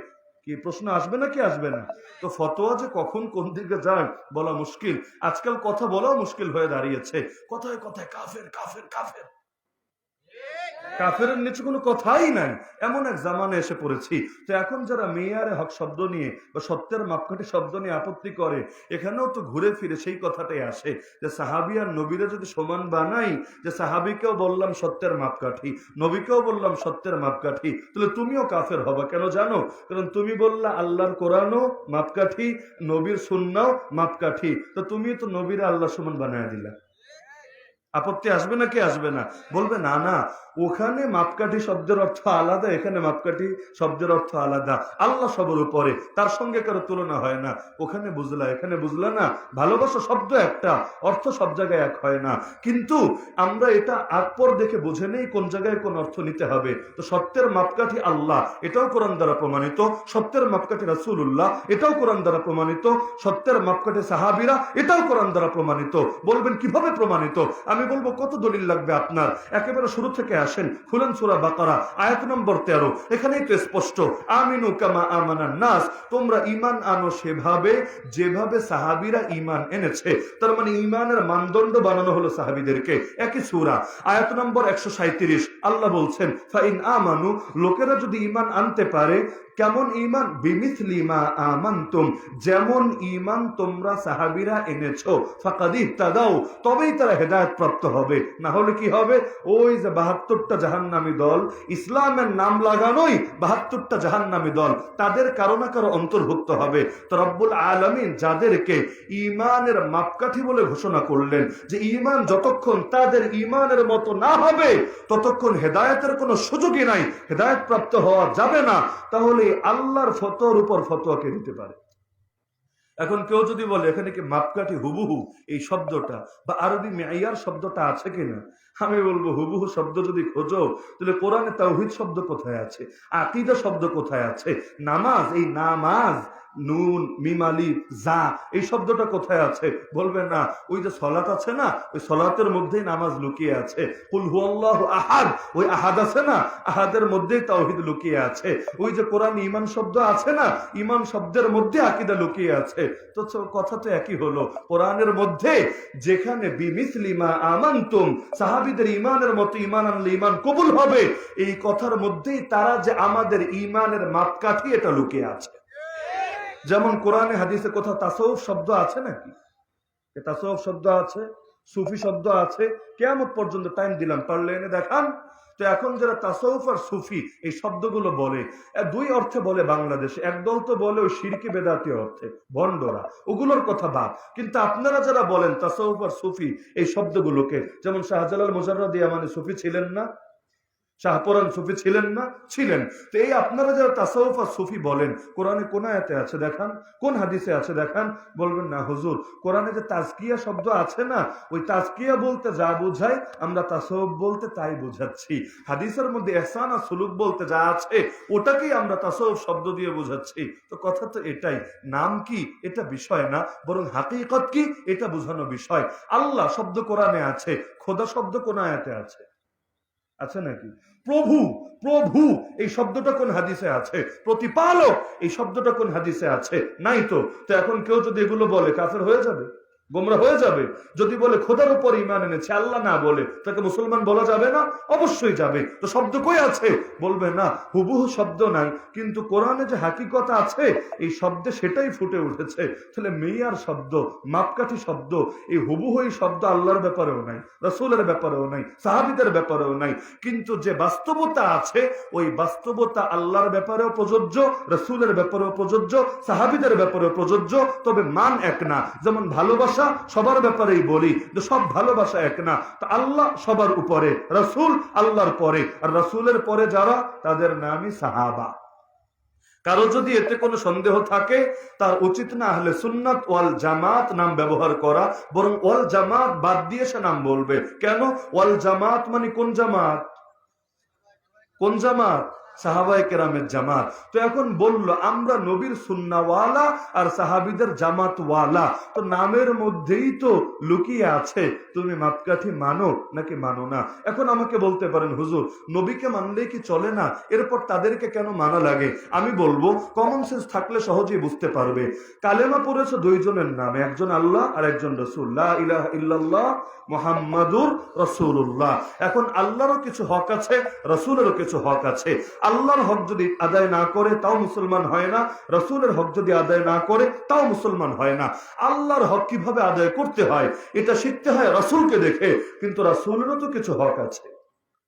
Speaker 1: কি প্রশ্ন আসবে নাকি আসবে না? তো ফতোয়া যে কখন কোন দিকে যায় বলা মুশকিল। আজকাল কথা বলাও মুশকিল হয়ে দাঁড়িয়েছে, কথায় কথায় কাফের কাফের কাফের, কাফেরের নিচে কোনো কথাই নাই, এমন এক জামানে এসে পড়েছি। তো এখন যারা মেয়ারে হক শব্দ নিয়ে বা সত্যের মাপকাঠি শব্দ নিয়ে আপত্তি করে, এখানেও তো ঘুরে ফিরে সেই কথাটাই আসে যে সাহাবী আর নবীরা যদি সমান বানাই, যে সাহাবীকেও বললাম সত্যের মাপকাঠি, নবীকেও বললাম সত্যের মাপকাঠি, তাহলে তুমিও কাফের হবা। কেন জানো? কারণ তুমি বললা আল্লাহর কোরআনও মাপকাঠি, নবীর সুন্নাও মাপকাঠি, তো তুমি তো নবীরা আল্লাহ সমান বানায় দিলা। আপত্তি আসবে নাকি আসবে না? বলবে না না, ওখানে মাপকাঠি শব্দের অর্থ আলাদা, এখানে মাপকাঠি শব্দের অর্থ আলাদা। আল্লাহ সবার উপরে, তার সঙ্গে কারো তুলনা হয় না। ওখানে বুঝলা, এখানে বুঝলা না। ভালোবাসা শব্দ একটা, অর্থ সব জায়গায় এক হয় না। কিন্তু আমরা এটা আকপর দেখে বুঝে নেই কোন জায়গায় কোন অর্থ নিতে হবে। তো সত্যের মাপকাঠি আল্লাহ, এটাও কোরআন দ্বারা প্রমাণিত। সত্যের মাপকাঠি রাসূলুল্লাহ, এটাও কোরআন দ্বারা প্রমাণিত। সত্যের মাপকাঠি সাহাবীরা, এটাও কোরআন দ্বারা প্রমাণিত। বলবেন কিভাবে প্রমাণিত? আমি বলবো কত দলিল লাগবে আপনার। একেবারে শুরু থেকে আসেন, খুলেন সূরা বাকারা আয়াত নম্বর 13। এখানেই তো স্পষ্ট, আমিনু কামা আমানান নাস, তোমরা ঈমান আনো সেভাবে যেভাবে সাহাবীরা ঈমান এনেছে। তার মানে ঈমানের মানদণ্ড বানানো হলো সাহাবীদেরকে। একই সূরা আয়াত নম্বর 137 আল্লাহ বলছেন, ফাইন আমানু, লোকেরা যদি ঈমান আনতে পারে, কেমন ঈমান? বিমিথলি মা আমানতুম, যেমন ঈমান তোমরা সাহাবীরা এনেছো, ফাকাদ ইহতাদাউ, তবেই তারা হেদায়েত প্রাপ্ত হবে। না হলে কি হবে? ওই যে 72টা জাহান্নামী দল, ইসলামের নাম লাগানোই 72টা জাহান্নামী দল, তাদের কারো না কারো অন্তর্ভুক্ত হবে। তো রব্বুল আলামিন যাদেরকে ঈমানের মাপকাঠি বলে ঘোষণা করলেন, যে ঈমান যতক্ষণ তাদের ঈমানের মতো না হবে ততক্ষণ হেদায়েতের কোনো সুযোগই নাই, হেদায়েত প্রাপ্ত হওয়া যাবে না। তাহলে আল্লাহর ফতোয়ার উপর ফতোয়া কে দিতে পারে? এখন কেউ যদি বলে এখানে কি মাপকাঠি হুবহু এই শব্দটা বা আরবি মেয়ার শব্দটা আছে কিনা, আমি বলবো হুবহু শব্দ যদি খোঁজো তাহলে কোরআনে তাওহীদ শব্দ কোথায় আছে, আকীদা শব্দ কোথায় আছে, নামাজ, এই নামাজ নুন মিম আলিফ যা, এই শব্দটা কোথায় আছে? বলবেন না, ওই যে সলাত আছে না, ওই সলাতের মধ্যেই নামাজ লুকিয়ে আছে। কুল হুয়াল্লাহু আহাদ, ওই আহাদ আছে না, আহাদের মধ্যেই তাওহীদ লুকিয়ে আছে। ওই যে কোরআন ঈমান শব্দ আছে না, ঈমান শব্দের মধ্যে আকীদা লুকিয়ে আছে। তো কথা তো একই হলো। কোরআনের মধ্যে যেখানে বিমিসলি মা আমানতুম, সাহাবীদের ঈমানের মতো ঈমান আনলে ঈমান কবুল হবে, এই কথার মধ্যেই তারা যে আমাদের ঈমানের মাপকাঠি, এটা লুকিয়ে আছে। যেমন কোরআনে হাদিসে কোথাও তাসাউফ শব্দ আছে নাকি? তাসাউফ শব্দ আছে, সুফি শব্দ আছে, কিয়ামত পর্যন্ত টাইম দিলাম, পারলে এনে দেখান। তো এখন যারা তাসাউফ আর সুফি এই শব্দগুলো বলে, দুই অর্থে বলে বাংলাদেশে। একদল তো বলে ওই শিরকি বেদাতি অর্থে, ভণ্ডরা, ওগুলোর কথা বাদ। কিন্তু আপনারা যারা বলেন তাসাউফ আর সুফি এই শব্দগুলোকে, যেমন শাহজালাল মুজাররদি ইয়ামানি সুফি ছিলেন না? শাহপরান সুফি ছিলেন না? ছিলেন। তো এই আপনারা যারা তাসাউফ আর সুফি বলেন, কোরআনে কোন আয়াতে আছে দেখান, কোন হাদিসে আছে দেখান। বলবেন না হুজুর, কোরআনে যে তাজকিয়া শব্দ আছে না, ওই তাজকিয়া বলতে যা বোঝায় আমরা তাসাউফ বলতে তাই বোঝাচ্ছি। হাদিসের মধ্যে ইহসান আর সুলুক বলতে যা আছে ওটাকেই আমরা তাসাউফ শব্দ দিয়ে বোঝাচ্ছি। তো কথা তো এটাই। নাম কি এটা বিষয় না, বরং হাকিকত কি এটা বোঝানো বিষয়। আল্লাহ শব্দ কোরআনে আছে, খোদা শব্দ কোন আয়াতে আছে? আছে নাকি? প্রভু, প্রভু এই শব্দটা কোন হাদিসে আছে? প্রতিপালক এই শব্দটা কোন হাদিসে আছে? নাই তো। তো এখন কেউ যদি এগুলো বলে, কাফের হয়ে যাবে, গোমরা হয়ে যাবে। যদি বলে খোদার উপর ঈমান এনেছে, আল্লাহ না বলে, তাকে মুসলমান বলা যাবে না? অবশ্যই যাবে। তো শব্দ কই আছে? বলবে না, হুবহু শব্দ নাই, কিন্তু কোরআনে যে হাকিকত আছে এই শব্দে সেটাই ফুটে উঠেছে। তাহলে মেয়ার শব্দ, মাপকাঠি শব্দ, এই হুবহু এই শব্দ আল্লাহর ব্যাপারেও নাই, রাসূলের ব্যাপারেও নাই, সাহাবীদের ব্যাপারেও নাই। কিন্তু যে বাস্তবতা আছে ওই বাস্তবতা আল্লাহর ব্যাপারেও প্রযোজ্য, রাসূলের ব্যাপারেও প্রযোজ্য, সাহাবীদের ব্যাপারেও প্রযোজ্য। তবে মান এক না। যেমন ভালোবাসা সবার ব্যাপারেই বলি, সব ভালোবাসা এক না। তো আল্লাহ সবার উপরে, রাসূল আল্লাহর পরে, আর রাসূলের পরে যারা, তাদের নামই সাহাবা। কারো যদি এতে কোনো সন্দেহ থাকে, তার উচিত না আহলে সুন্নাত ওয়াল জামাত নাম ব্যবহার করা, বরং ওয়াল জামাত বাদ দিয়ে সে নাম বলবে। কেন? ওয়াল জামাত মানে কোন জামাত? কোন জামাত? সাহাবায়ে কেরামের জামাত। তো এখন বলল আমরা নবীর সুন্নাওয়ালা আর সাহাবীদের জামাতওয়ালা, তো নামের মধ্যেই তো লুকিয়ে আছে তুমি মাপকাঠি মানো নাকি মানো না। এখন আমাকে বলতে পারেন হুজুর, নবীকে মানলেই কি চলে না, এরপর তাদেরকে কেন মানা লাগে? আমি বলবো কমন সেন্স থাকলে সহজেই বুঝতে পারবে। কালেমা পড়েছে দুইজনের নামে, একজন আল্লাহ আর একজন রাসূল, লা ইলাহা ইল্লাল্লাহ মুহাম্মাদুর রাসূলুল্লাহ। এখন আল্লাহরও কিছু হক আছে, রাসূলেরও কিছু হক আছে। আল্লাহর হক যদি আদায় না করে তাও মুসলমান হয় না, রাসূলের হক যদি আদায় না করে তাও মুসলমান হয় না। আল্লাহর হক কিভাবে আদায় করতে হয় এটা শিখতে হয় রাসূলকে দেখে, কিন্তু রাসূলেরও তো কিছু হক আছে,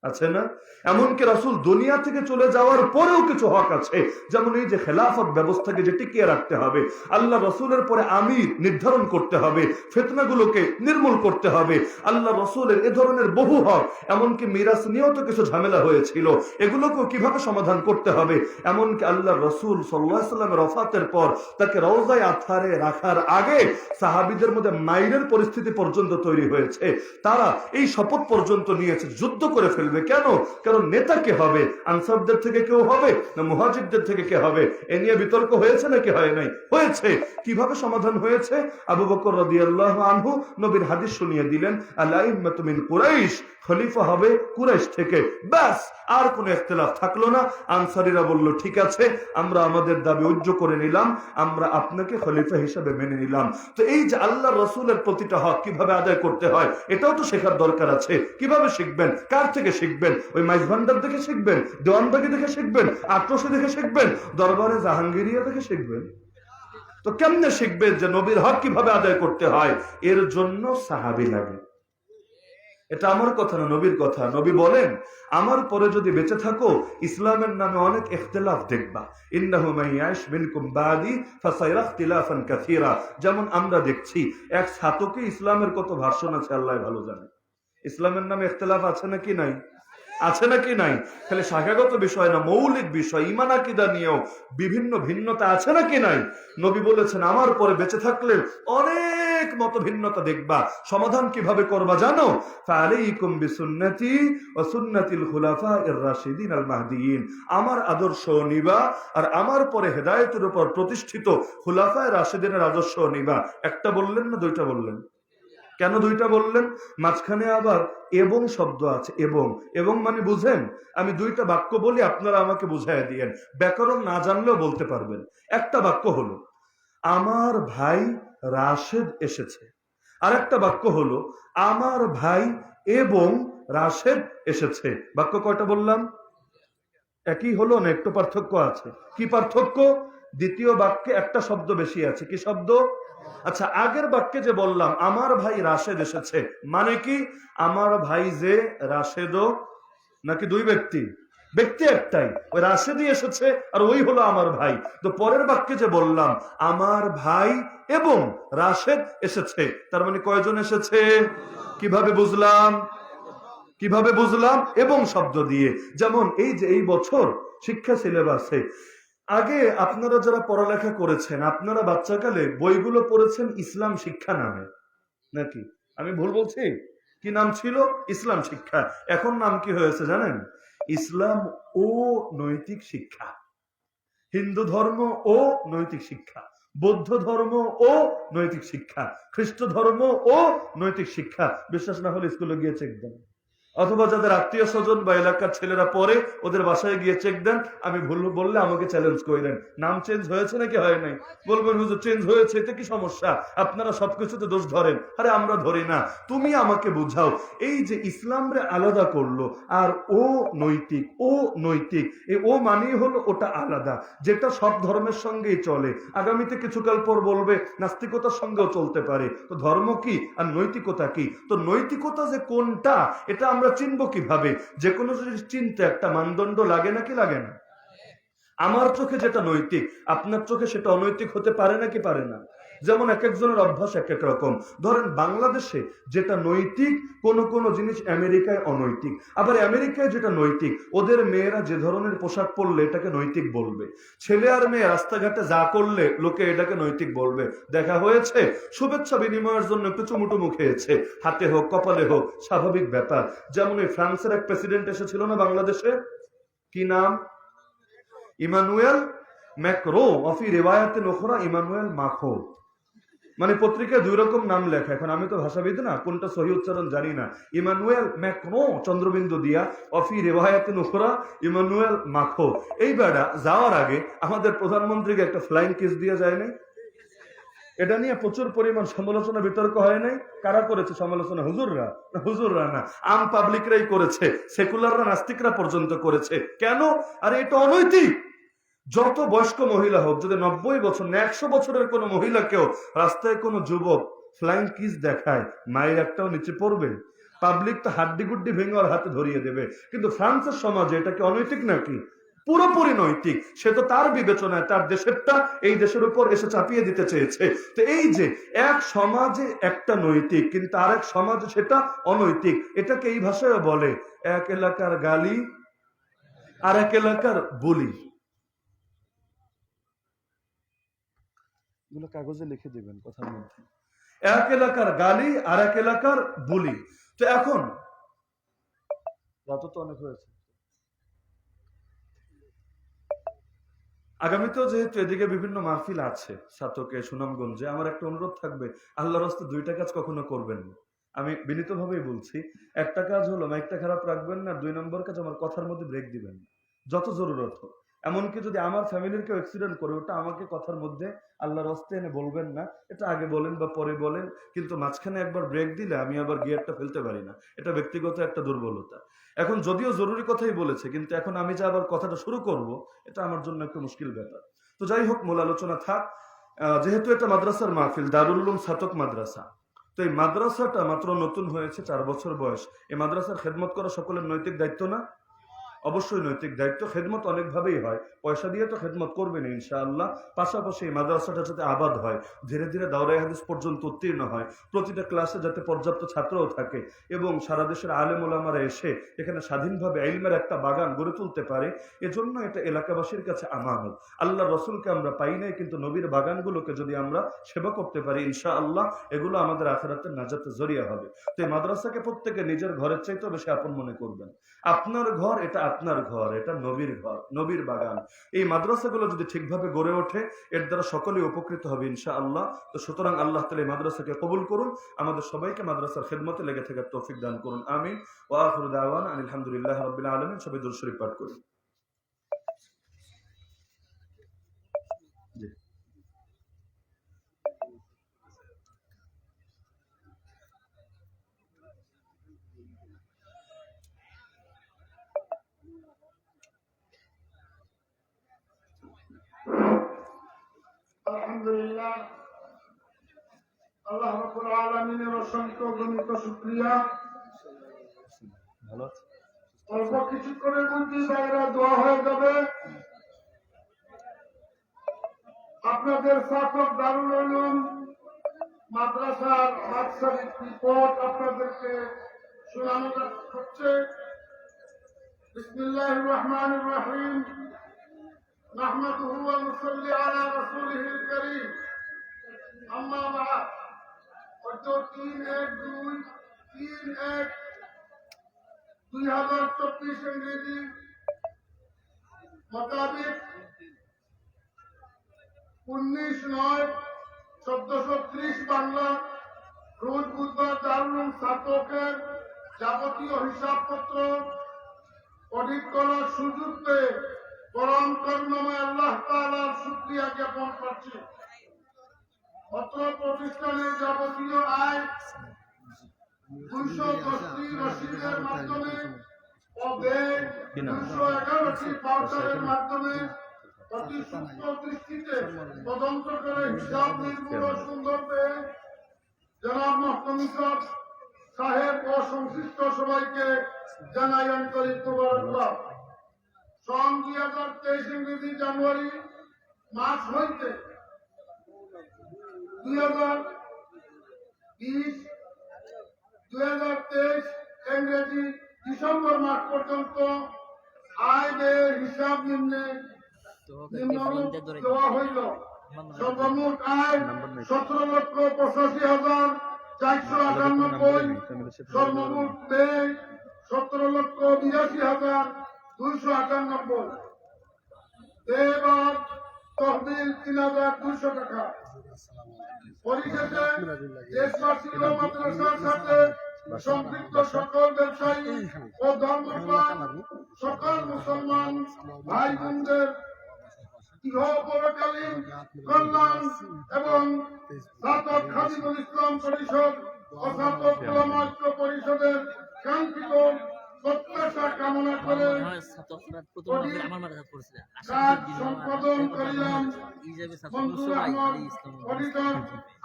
Speaker 1: আছে না? এমনকি রাসূল দুনিয়া থেকে চলে যাওয়ার পরেও কিছু হক আছে, যেমন এই যে খেলাফত ব্যবস্থাকে যে টিকিয়ে রাখতে হবে, আল্লাহ রাসূলের পরে আমির নির্ধারণ করতে হবে, ফিতনাগুলোকে নির্মূল করতে হবে, আল্লাহ রাসূলের এ ধরনের বহু হক, এমনকি মিরাস নিয়েও তো কিছু ঝামেলা হয়েছিল, এগুলোকেও কিভাবে সমাধান করতে হবে। এমনকি আল্লাহ রাসূল সাল্লাল্লাহু আলাইহি ওয়াসাল্লামের ওফাতের পর তাকে রওজায়ে আতহারে রাখার আগে সাহাবীদের মধ্যে মাইরের পরিস্থিতি পর্যন্ত তৈরি হয়েছে। তারা এই শপথ পর্যন্ত নিয়েছে যুদ্ধ করে ফেলবে। কেন? কারণ নেতা কে হবে? আনসারদের থেকে কেউ হবে না মুহাজিরদের থেকে কে হবে? এ নিয়ে বিতর্ক হয়েছে নাকি হয় নাই? হয়েছে। কিভাবে সমাধান হয়েছে? আবু বকর রাদিয়াল্লাহু আনহু নবীর হাদিস শুনিয়ে দিলেন, আল-আইম্মাতু মিন কুরাইশ, খলিফা হবে কুরাইশ থেকে। ব্যাস, আর কোনো ইখতিলাফ থাকলো না। আনসারীরা বলল, ঠিক আছে, আমরা আমাদের দাবি ঐক্য করে নিলাম, আমরা আপনাকে খলিফা হিসেবে মেনে নিলাম। তো এই যে আল্লাহ রাসূলের প্রতিটা হক কিভাবে আদায় করতে হয়, এটাও তো শেখার দরকার আছে। কিভাবে শিখবেন? কার থেকে শিখবেন? ওই মাইজ ভান্ডার দেখে শিখবেন? দেওয়ানবাগি দেখে শিখবেন? আটরশি দেখে শিখবেন? দরবারে জাহাঙ্গীরিয়া দেখে শিখবেন? তো কেমনে শিখবেন যে নবীর হক কিভাবে আদায় করতে হয়? এর জন্য সাহাবী লাগে। এটা আমার কথা না, নবীর কথা। নবী বলেন, আমার পরে যদি বেঁচে থাকো ইসলামের নামে অনেক ইখতিলাফ দেখবা। ইন্নাহু মান ইয়াইশ মিনকুম বাদি ফাসায়ারা ইখতিলাফান কাসীরা। যেমন আমরা দেখছি, এক ছাত্রকে ইসলামের কত ভার্সন আছে আল্লাহ ভালো জানে। ইসলামের নামে ইখতিলাফ আছে নাকি নাই? আছে নাকি নাই? খালি শাখাগত বিষয় না, মৌলিক বিষয় ঈমান আকীদা নিয়েও বিভিন্ন ভিন্নতা আছে নাকি নাই? নবী বলেছেন, আমার পরে বেঁচে থাকলে অনেক মত ভিন্নতা দেখবা। সমাধান কিভাবে করবা জানো? ফাআলাইকুম বিসুন্নতি ওয়া সুন্নাতিল খুলাফায়ে রাশিদিন আল মাহদিয়িন। আমার আদর্শ নিবা আর আমার পরে হেদায়েতের উপর প্রতিষ্ঠিত খুলাফায়ে রাশিদিনের আদর্শ নিবা। একটা বললেন না দুইটা বললেন? কেন দুইটা বললেন? মাঝখানে আবার এবং শব্দ আছে। এবং এবং মানে বুঝেন? আমি দুইটা বাক্য বলি, আপনারা আমাকে বুঝাইয়া দিয়েন। ব্যাকরণ না জানলেও বলতে পারবেন। একটা বাক্য হলো, আমার ভাই রাশেদ এসেছে। আর একটা বাক্য হলো, আমার ভাই এবং রাশেদ এসেছে। বাক্য কয়টা বললাম? একই হলো না, একটু পার্থক্য আছে। কি পার্থক্য? দ্বিতীয় বাক্যে একটা শব্দ বেশি আছে। কি শব্দ? আচ্ছা, আগের বাক্যে যে বললাম আমার ভাই রাশেদ এসেছে, মানে কি? আমার ভাই যে রাশেদও নাকি দুই ব্যক্তি? ব্যক্তি একটাই, ওই রাশেদই এসেছে আর ওই হলো আমার ভাই। তো পরের বাক্যে যে বললাম আমার ভাই এবং রাশেদ এসেছে, তার মানে কয়জন এসেছে? কিভাবে বুঝলাম? কিভাবে বুঝলাম? এবং শব্দ দিয়ে। যেমন এই যে এই বছর শিক্ষা সিলেবাসে আগে আপনারা যারা পড়ালেখা করেছেন, আপনারা বাচ্চাকালে বইগুলো পড়েছেন ইসলাম শিক্ষা নামে, নাকি? আমি ভুল বলছি? কি নাম ছিল? ইসলাম শিক্ষা। এখন নাম কি হয়েছে জানেন? ইসলাম ও নৈতিক শিক্ষা। হিন্দু ধর্ম ও নৈতিক শিক্ষা, বৌদ্ধ ধর্ম ও নৈতিক শিক্ষা, খ্রিস্ট ধর্ম ও নৈতিক শিক্ষা। বিশ্বাস না হলে স্কুলে গিয়ে চেক দেন, অথবা যাদের আত্মীয় স্বজন বা এলাকার ছেলেরা পড়ে ওদের বাসায় গিয়ে চেক দেন। আমি ভুল বললে আমাকে চ্যালেঞ্জ করেন, নাম চেঞ্জ হয়েছে নাকি হয় নাই? বলবেন হুজুর চেঞ্জ হয়েছে, এতে কি সমস্যা? আপনারা সবকিছুতে দোষ ধরেন। আরে আমরা ধরি না, তুমি আমাকে বুঝাও। এই যে ইসলামরে আলাদা করলো আর ও নৈতিক, ও নৈতিক, এই ও মানেই হলো ওটা আলাদা, যেটা সব ধর্মের সঙ্গেই চলে। আগামীতে কিছুকাল পর বলবে নাস্তিকতার সঙ্গেও চলতে পারে। তো ধর্ম কি আর নৈতিকতা কি? তো নৈতিকতা যে কোনটা এটা আমরা চিনবো কিভাবে? যে কোনো জিনিস চিনতে একটা মানদণ্ড লাগে নাকি লাগে না? আমার চোখে যেটা নৈতিক আপনার চোখে সেটা অনৈতিক হতে পারে নাকি পারে না? যেমন এক একজনের অভ্যাস এক এক রকম। ধরেন বাংলাদেশে যেটা নৈতিক কোন কোন জিনিস আমেরিকায় অনৈতিক, আবার আমেরিকায় যেটা নৈতিক ওদের মেয়েরা যে ধরনের পোশাক পরলে এটাকে নৈতিক বলবে, ছেলে আর মেয়ে রাস্তাঘাটে যা করলে লোকে এটাকে নৈতিক বলবে। দেখা হয়েছে? শুভেচ্ছা বিনিময়ের জন্য একটু চুমুটুমু খেয়েছে, হাতে হোক কপালে হোক, স্বাভাবিক ব্যাপার। যেমন ওই ফ্রান্সের এক প্রেসিডেন্ট এসেছিল না বাংলাদেশে, কি নাম? ইমানুয়েল ম্যাক্রো, অফি রেওয়ায়াতে নখরা ইমানুয়েল মাখো। মানে পত্রিকায় দুই রকম নাম লেখা। এখন আমি তো ভাষাবিদ না, কোনটা সহি উচ্চারণ জানি না। ইমানুয়েল ম্যাক্রো চন্দ্রবিন্দু দিয়া, অফি রেওয়ায়াতে নখরা ইমানুয়েল মাখো। এই বেড়া যাওয়ার আগে আমাদের প্রধানমন্ত্রীকে একটা ফ্লাইং কিস দিয়ে যায় নাই? এটা নিয়ে প্রচুর পরিমাণ সমালোচনা বিতর্ক হয় নাই? কারা করেছে সমালোচনা? হুজুররা? হুজুররা না, আম পাবলিকরাই করেছে, সেকুলাররা নাস্তিকরা পর্যন্ত করেছে। কেন? আরে এটা অনৈতিক। যত বয়স্ক মহিলা হোক, যদি 90 বছর না 100 বছরের কোনো মহিলাকেও রাস্তায় কোনো যুবক ফ্লাইং কিস দেখায়, মায়ের একটাও নিচে পড়বে? পাবলিক তো হাড্ডি গুড্ডি ভেঙে ওর হাতে ধরিয়ে দেবে। কিন্তু ফ্রান্সের সমাজে এটা কি অনৈতিক নাকি? পুরোপুরি নৈতিক। সে তো তার বিবেচনায় তার দেশেরটা এই দেশের উপর এসে চাপিয়ে দিতে চেয়েছে। তো এই যে এক সমাজে একটা নৈতিক, কিন্তু আরেক সমাজে সেটা অনৈতিক, এটাকে এই ভাষায় বলে এক এলাকার গালি আর এক এলাকার বলি। এগুলো কাগজে লিখে দিবেন কথার মধ্যে। এক এলাকার গালি আর এক এলাকার বুলি। তো এখন রাত তো অনেক হয়েছে, আগামীতেও যেহেতু এদিকে বিভিন্ন মাহফিল আছে সাতকে সুনামগঞ্জে, আমার একটা অনুরোধ থাকবে, আল্লাহর রাস্তায় দুইটা কাজ কখনো করবেন না। আমি বিনীতভাবেই বলছি, একটা কাজ হলো মাইকটা খারাপ রাখবেন না, 2 নম্বর কাজ আমার কথার মধ্যে ব্রেক দিবেন না, যত জরুরত হোক। এমনকি যদি আমার ফ্যামিলির কেউ অ্যাক্সিডেন্ট করে, ওটা আমাকে কথার মধ্যে আল্লাহর রাস্তায় এনে বলবেন না, এটা আগে বলেন বা পরে বলেন। কিন্তু মাঝখানে একবার ব্রেক দিলে আমি আবার গিয়ারটা ফেলতে পারি না, এটা ব্যক্তিগত একটা দুর্বলতা। এখন যদিও জরুরি কথাই বলেছে, কিন্তু এখন আমি যে আবার কথাটা শুরু করব, এটা আমার জন্য একটু মুশকিল ব্যাপার। তো যাই হোক, মূল আলোচনা থাক। যেহেতু এটা মাদ্রাসার মাহফিল, দারুল উলুম ছাতক মাদ্রাসা, তো এই মাদ্রাসাটা মাত্র নতুন হয়েছে, 4 বছর বয়স। এই মাদ্রাসার খেদমত করা সকলের নৈতিক দায়িত্ব না? অবশ্যই নৈতিক দায়িত্ব। খেদমত অনেক ভাবেই হয়, পয়সা দিয়ে তো খেদমত করবেন ইনশাআল্লাহ। পাশাপাশি এই মাদ্রাসাটা যাতে আবাদ হয়, ধীরে ধীরে দাওরায়ে হাদিস পর্যন্ত উত্তীর্ণ হয়, প্রতিটা ক্লাসে যাতে পর্যাপ্ত ছাত্রও থাকে, এবং সারা দেশের আলেম ওলামারা এসে এখানে স্বাধীনভাবে ইলমের একটা বাগান গড়ে তুলতে পারে, এজন্য এটা এলাকাবাসীর কাছে আমানত। আল্লাহ রসুলকে আমরা পাই নাই, কিন্তু নবীর বাগানগুলোকে যদি আমরা সেবা করতে পারি ইনশাআল্লাহ, এগুলো আমাদের আখিরাতের নাজাতের জরিয়া হবে। তো এই মাদ্রাসাকে প্রত্যেকে নিজের ঘরের চাইতেও বেশি আপন মনে করবেন। আপনার ঘর, এটা আপনার ঘর, এটা নবীর ঘর, নবীর বাগান। এই মাদ্রাসাগুলো যদি ঠিকভাবে গড়ে ওঠে, এর দ্বারা সকলেই উপকৃত হবে ইনশাআল্লাহ। তো সুতরাং আল্লাহ তাআলা এই মাদ্রাসাকে কবুল করুন, আমাদের সবাইকে মাদ্রাসার খেদমতে লেগে থাকার তৌফিক দান করুন, আমিন। ওয়া আখিরু দাওয়ানা আলহামদুলিল্লাহি রাব্বিল আলামিন। সবাই দুরূদ শরীফ পাঠ করুন। জি।
Speaker 2: আলহামদুলিল্লাহ, আল্লাহ রাব্বুল আলামিনের অসংখ্য গণিত শুকরিয়া।
Speaker 1: ভালো আছে?
Speaker 2: অল্প কিছুক্ষণের মধ্যেই বাইরে দোয়া হয়ে যাবে। আপনাদের ছাত্র দারুল উলুম মাদ্রাসার বাৎসরিক রিপোর্ট আপনাদেরকে শোনানো হচ্ছে। বিসমিল্লাহির রহমানির রহিম। নাহমাদুহু ওয়া নুসাল্লি আলা রাসূলিহিল কারীম। আম্মা বা'দ। অর্থ 3/1/2024 ইংরেজি মোতাবেক 19/9/1430 বাংলা রোজ বুধবার দারুল উলুম ছাত্রকের যাবতীয় হিসাবপত্র অডিট করার সুযোগ পেয়ে পরম করুণাময় আল্লাহ তাআলার শুকরিয়া জ্ঞাপন করছি। অত্র প্রতিষ্ঠানের যাবতীয় আয় 210টি রসিদের মাধ্যমে ও ব্যয় 211টি পাউচারের মাধ্যমে অতি সূক্ষ্ম দৃষ্টিতে তদন্ত করে হিসাব নির্ভুল ও সুন্দর পেয়ে জনাব মুহতামিম সাহেব ও সংশ্লিষ্ট সবাইকে জানাই আন্তরিক মোবারকবাদ। সন 2023 ইংরেজি জানুয়ারি মাস হইতে 2023 ইংরেজি ডিসেম্বর মাস পর্যন্ত আয় ব্যয়ের হিসাব নিম্নরূপ দেওয়া হইল। সর্বমোট আয় 17,85,498, সর্বমোট ব্যয় 17,82,298, এবার তহবিল 3,200 টাকা। পরিশেষে দেশবাসী ও মাদ্রাসার সাথে সম্পৃক্ত সকল ব্যবসায়ী ও ধর্মপ্রাণ সকল মুসলমান ভাই বোনদের ইহপরকালীন কল্যাণ এবং ছাত্র খাদিমুল ইসলাম পরিষদ ও ছাত্র উলামা ঐক্য পরিষদের কাঙ্ক্ষিত প্রত্যাশা কামনা করে কাজ সম্পাদন করিলাম মনসুর আহমদ, অডিটর,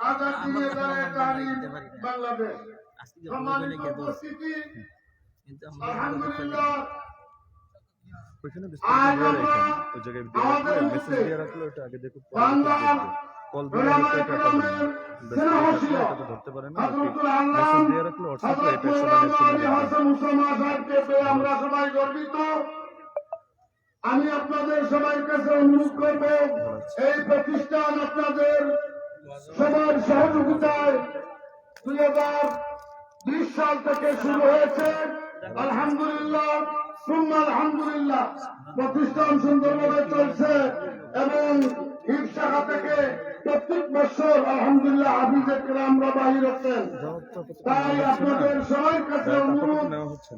Speaker 2: আজাদ দিনের তারিখ বাংলাদেশ। সম্মানিত উপস্থিতি, আলহামদুলিল্লাহ
Speaker 1: ওইখানে
Speaker 2: আজ আমরা
Speaker 1: ওই জায়গায়
Speaker 2: আমাদের
Speaker 1: মেসেজ
Speaker 2: মধ্যে
Speaker 1: দিয়ে রাখলে ওটা আগে দেখো
Speaker 2: বান্দার
Speaker 1: কল
Speaker 2: ওলামায়ে কেরামের স্নেহ ছিল।
Speaker 1: এটা ধরতে পারে না
Speaker 2: হযরতুল
Speaker 1: মেসেজ
Speaker 2: আল্লাহ
Speaker 1: দিয়ে রাখলে হোয়াটসঅ্যাপে
Speaker 2: হযরত
Speaker 1: এটা
Speaker 2: মৌলানা আলী হাসান মুসলমান সাহেবকে পেয়ে আমরা সবাই গর্বিত। আমি আপনাদের সবার কাছে অনুরোধ করব, এই প্রতিষ্ঠান আপনাদের সবার সহযোগিতায় 2020 সাল থেকে শুরু হয়েছে। আলহামদুলিল্লাহ সুম্মা আলহামদুলিল্লাহ প্রতিষ্ঠান সুন্দরভাবে চলছে এবং ঈদ শাখা থেকে প্রত্যেক বছর আলহামদুলিল্লাহ হাফিজে কেরামরা বাহির হচ্ছেন। তাই আপনাদের সবার কাছে অনুরোধ,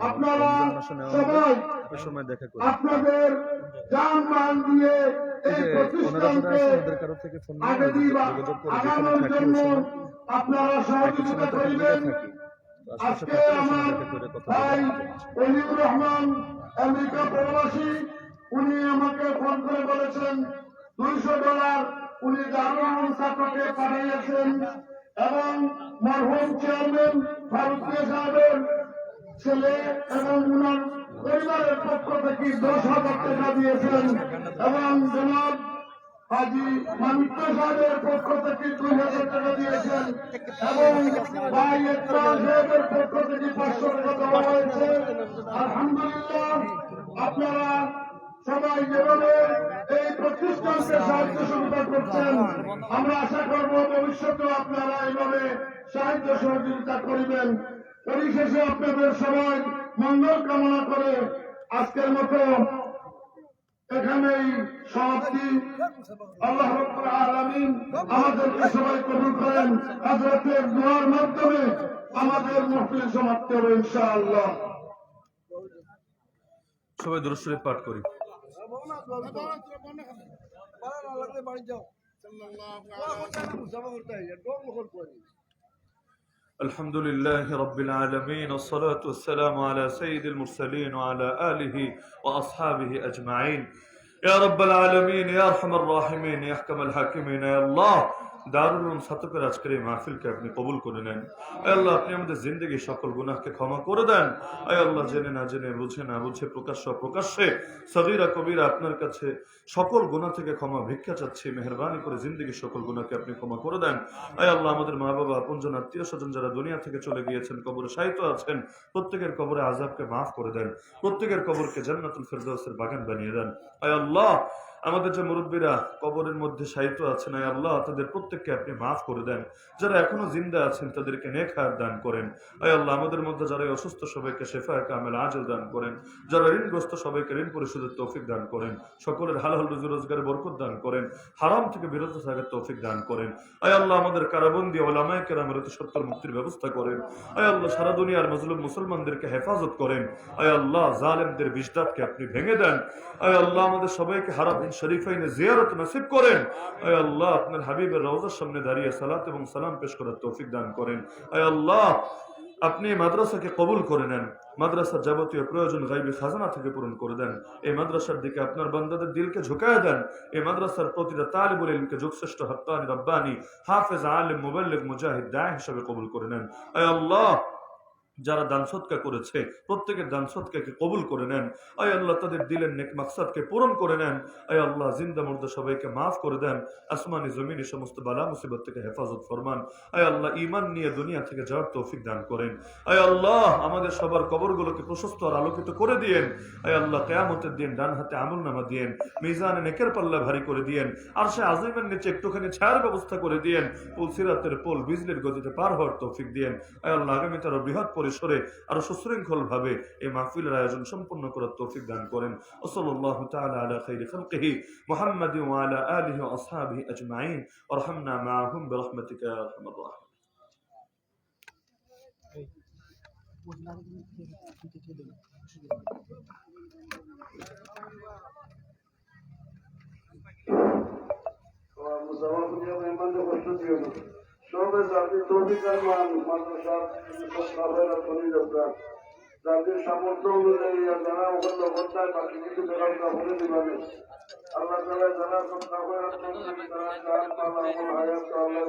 Speaker 2: আপনারা সবাই
Speaker 1: সময় দেখা করে
Speaker 2: আপনাদের জান-মাল দিয়ে এই প্রতিষ্ঠানকে আগামী বা আগানোর জন্য আপনারা সহযোগিতা করবেন। আজকে আমার ভাই অলিউর রহমান আমেরিকা প্রবাসী, উনি আমাকে ফোন করে বলেছেন $200 উনি দারুল ছাত্রকে পাঠিয়েছেন এবং মরহুম চেয়ারম্যান ফারুক সাহেবের ছেলে এবং উনার পরিবারের পক্ষ থেকে 10,000 টাকা দিয়েছেন এবং জনাব হাজি মানিক সাহেবের পক্ষ থেকে 2,000 টাকা দিয়েছেন এবং ভাই ইকবাল সাহেবের পক্ষ থেকে 500 টাকা দেওয়া হয়েছে। আলহামদুলিল্লাহ আপনারা সবাই যেভাবে এই প্রতিষ্ঠানকে সাহায্য সহযোগিতা করছেন, আমরা আশা করব ভবিষ্যতেও আপনারা এইভাবে সাহায্য সহযোগিতা করবেন। পরিশেষে আপনাদের সবাই মঙ্গল কামনা করে আজকের মতো এখানেই সমাপ্তি। আল্লাহ রাব্বুল আলামিন আমাদেরকে সবাই কবুল করেন। হযরতের দোয়ার মাধ্যমে আমাদের মাহফিল সমাপ্তি হবে ইনশাআল্লাহ।
Speaker 1: সবাই দুরূদ শরীফ পাঠ করি। الحمد لله رب العالمين والصلاة والسلام على سيد المرسلين وعلى آله وأصحابه أجمعين يا رب العالمين يا أرحم الراحمين يا أحكم الحاكمين يا الله দারুল উলুম ছাত্রদের আজকের এই মাহফিলকে আপনি কবুল করে নেন। আয় আল্লাহ আপনি আমাদের জিন্দেগির সকল গুনাহকে ক্ষমা করে দেন। আয় আল্লাহ জেনে না জেনে, বুঝে না বুঝে, প্রকাশ্য প্রকাশ্যে, সগীরা কবিরা আপনার কাছে সকল গুনাহ থেকে ক্ষমা ভিক্ষা চাচ্ছি। মেহেরবানি করে জিন্দেগির সকল গুনাহকে আপনি ক্ষমা করে দেন। আয় আল্লাহ আমাদের মা বাবা, আপনজন, আত্মীয় স্বজন যারা দুনিয়া থেকে চলে গিয়েছেন, কবরে শায়িত আছেন, প্রত্যেকের কবরে আযাবকে মাফ করে দেন। প্রত্যেকের কবরকে জান্নাতুল ফেরদাউসের বাগান বানিয়ে দেন। আয় আল্লাহ আমাদের যে মুরব্বীরা কবরের মধ্যে শায়িত আছেন, আয় আল্লাহ তাদের প্রত্যেককে আপনি মাফ করে দেন। যারা এখনো জিন্দা আছেন তাদেরকে নেক হায়াত দান করেন। আয় আল্লাহ আমাদের মধ্যে যারা অসুস্থ সবাইকে শেফায়ে কামেল আজল দান করেন। যারা ঋণগ্রস্ত সবাইকে ঋণ পরিশোধের তৌফিক দান করেন। সকলের হালাল রুজি রোজগারে বরকত দান করেন। হারাম থেকে বিরত থাকার তৌফিক দান করেন। আয় আল্লাহ আমাদের কারাবন্দী উলামায়ে কেরামের অতি সত্তর মুক্তির ব্যবস্থা করেন। আয় আল্লাহ সারা দুনিয়ার মজলুম মুসলমানদেরকে হেফাজত করেন। আয় আল্লাহ জালেমদের বিজদাতকে আপনি ভেঙে দেন। আয় আল্লাহ আমাদের সবাইকে হারামিন শরীফাইনে জিয়ারত নসিব করেন। আয় আল্লাহ আপনার হাবিবের রওজার সামনে দাঁড়িয়ে সালাত এবং সালাম পেশ করার তৌফিক দান করেন। আয় আল্লাহ আপনি মাদ্রাসাকে কবুল করে নেন। মাদ্রাসার যাবতীয় প্রয়োজন গায়বী খাজানা থেকে পূরণ করে দেন। এই মাদ্রাসার দিকে আপনার বান্দাদের দিলকে ঝুঁকায় দেন। এই মাদ্রাসার প্রতিটা তালিবুল ইলমকে যুগশ্রেষ্ঠ হাক্কানি রব্বানি হাফেজ আলিম মুবাল্লিগ মুজাহিদ দাঈ হিসেবে কবুল করে নেন। আয় আল্লাহ যারা দান সদকা করেছে প্রত্যেকের দান সদকাকে কবুল করে নেন। আয় আল্লাহ তাদের দিলের নেক মাকসাদকে পূরণ করে নেন। আয় আল্লাহ জিন্দা মুর্দা সবাইকে মাফ করে দেন। আসমানি জমিনি সমস্ত বালা মুসিবত থেকে হেফাজত ফরমান। আয় আল্লাহ ঈমান নিয়ে দুনিয়া থেকে যাওয়ার তৌফিক দান করেন। আয় আল্লাহ আমাদের সবার কবরগুলোকে প্রশস্ত আর আলোকিত করে দিয়েন। আয় আল্লাহ কিয়ামতের দিন ডান হাতে আমলনামা দিয়েন, মিজানে নেকের পাল্লা ভারী করে দিয়েন, আরশে আজিমের নিচে একটুখানি ছায়ার ব্যবস্থা করে দিয়েন, পুল সিরাতের পোল বিজলির গতিতে পার হওয়ার তৌফিক দিয়েন। আয় আল্লাহ আগামীতে আরো বৃহৎ পরিসরে আরো সুশৃঙ্খল ভাবে এই মাহফিলের আয়োজন সম্পন্ন করার তৌফিক দান করেন। সাল্লাল্লাহু তাআলা আলা খাইরি খালকিহি মুহাম্মাদি ওয়া আলা আলিহি ওয়া আসহাবিহি আজমাইন ওয়ারহামনা মাআহুম বিরহমাতিকা ইয়া আরহামার রাহিমিন।
Speaker 2: যাদের সামর্থ্য অনুযায়ী যারা ওখানে অবস্থায় বাকি কিছু ব্যবস্থা বলে দিবানে আল্লাহ তাআলা যারা সব কাফের তারা জান মাল আমল হায়াত আল্লাহ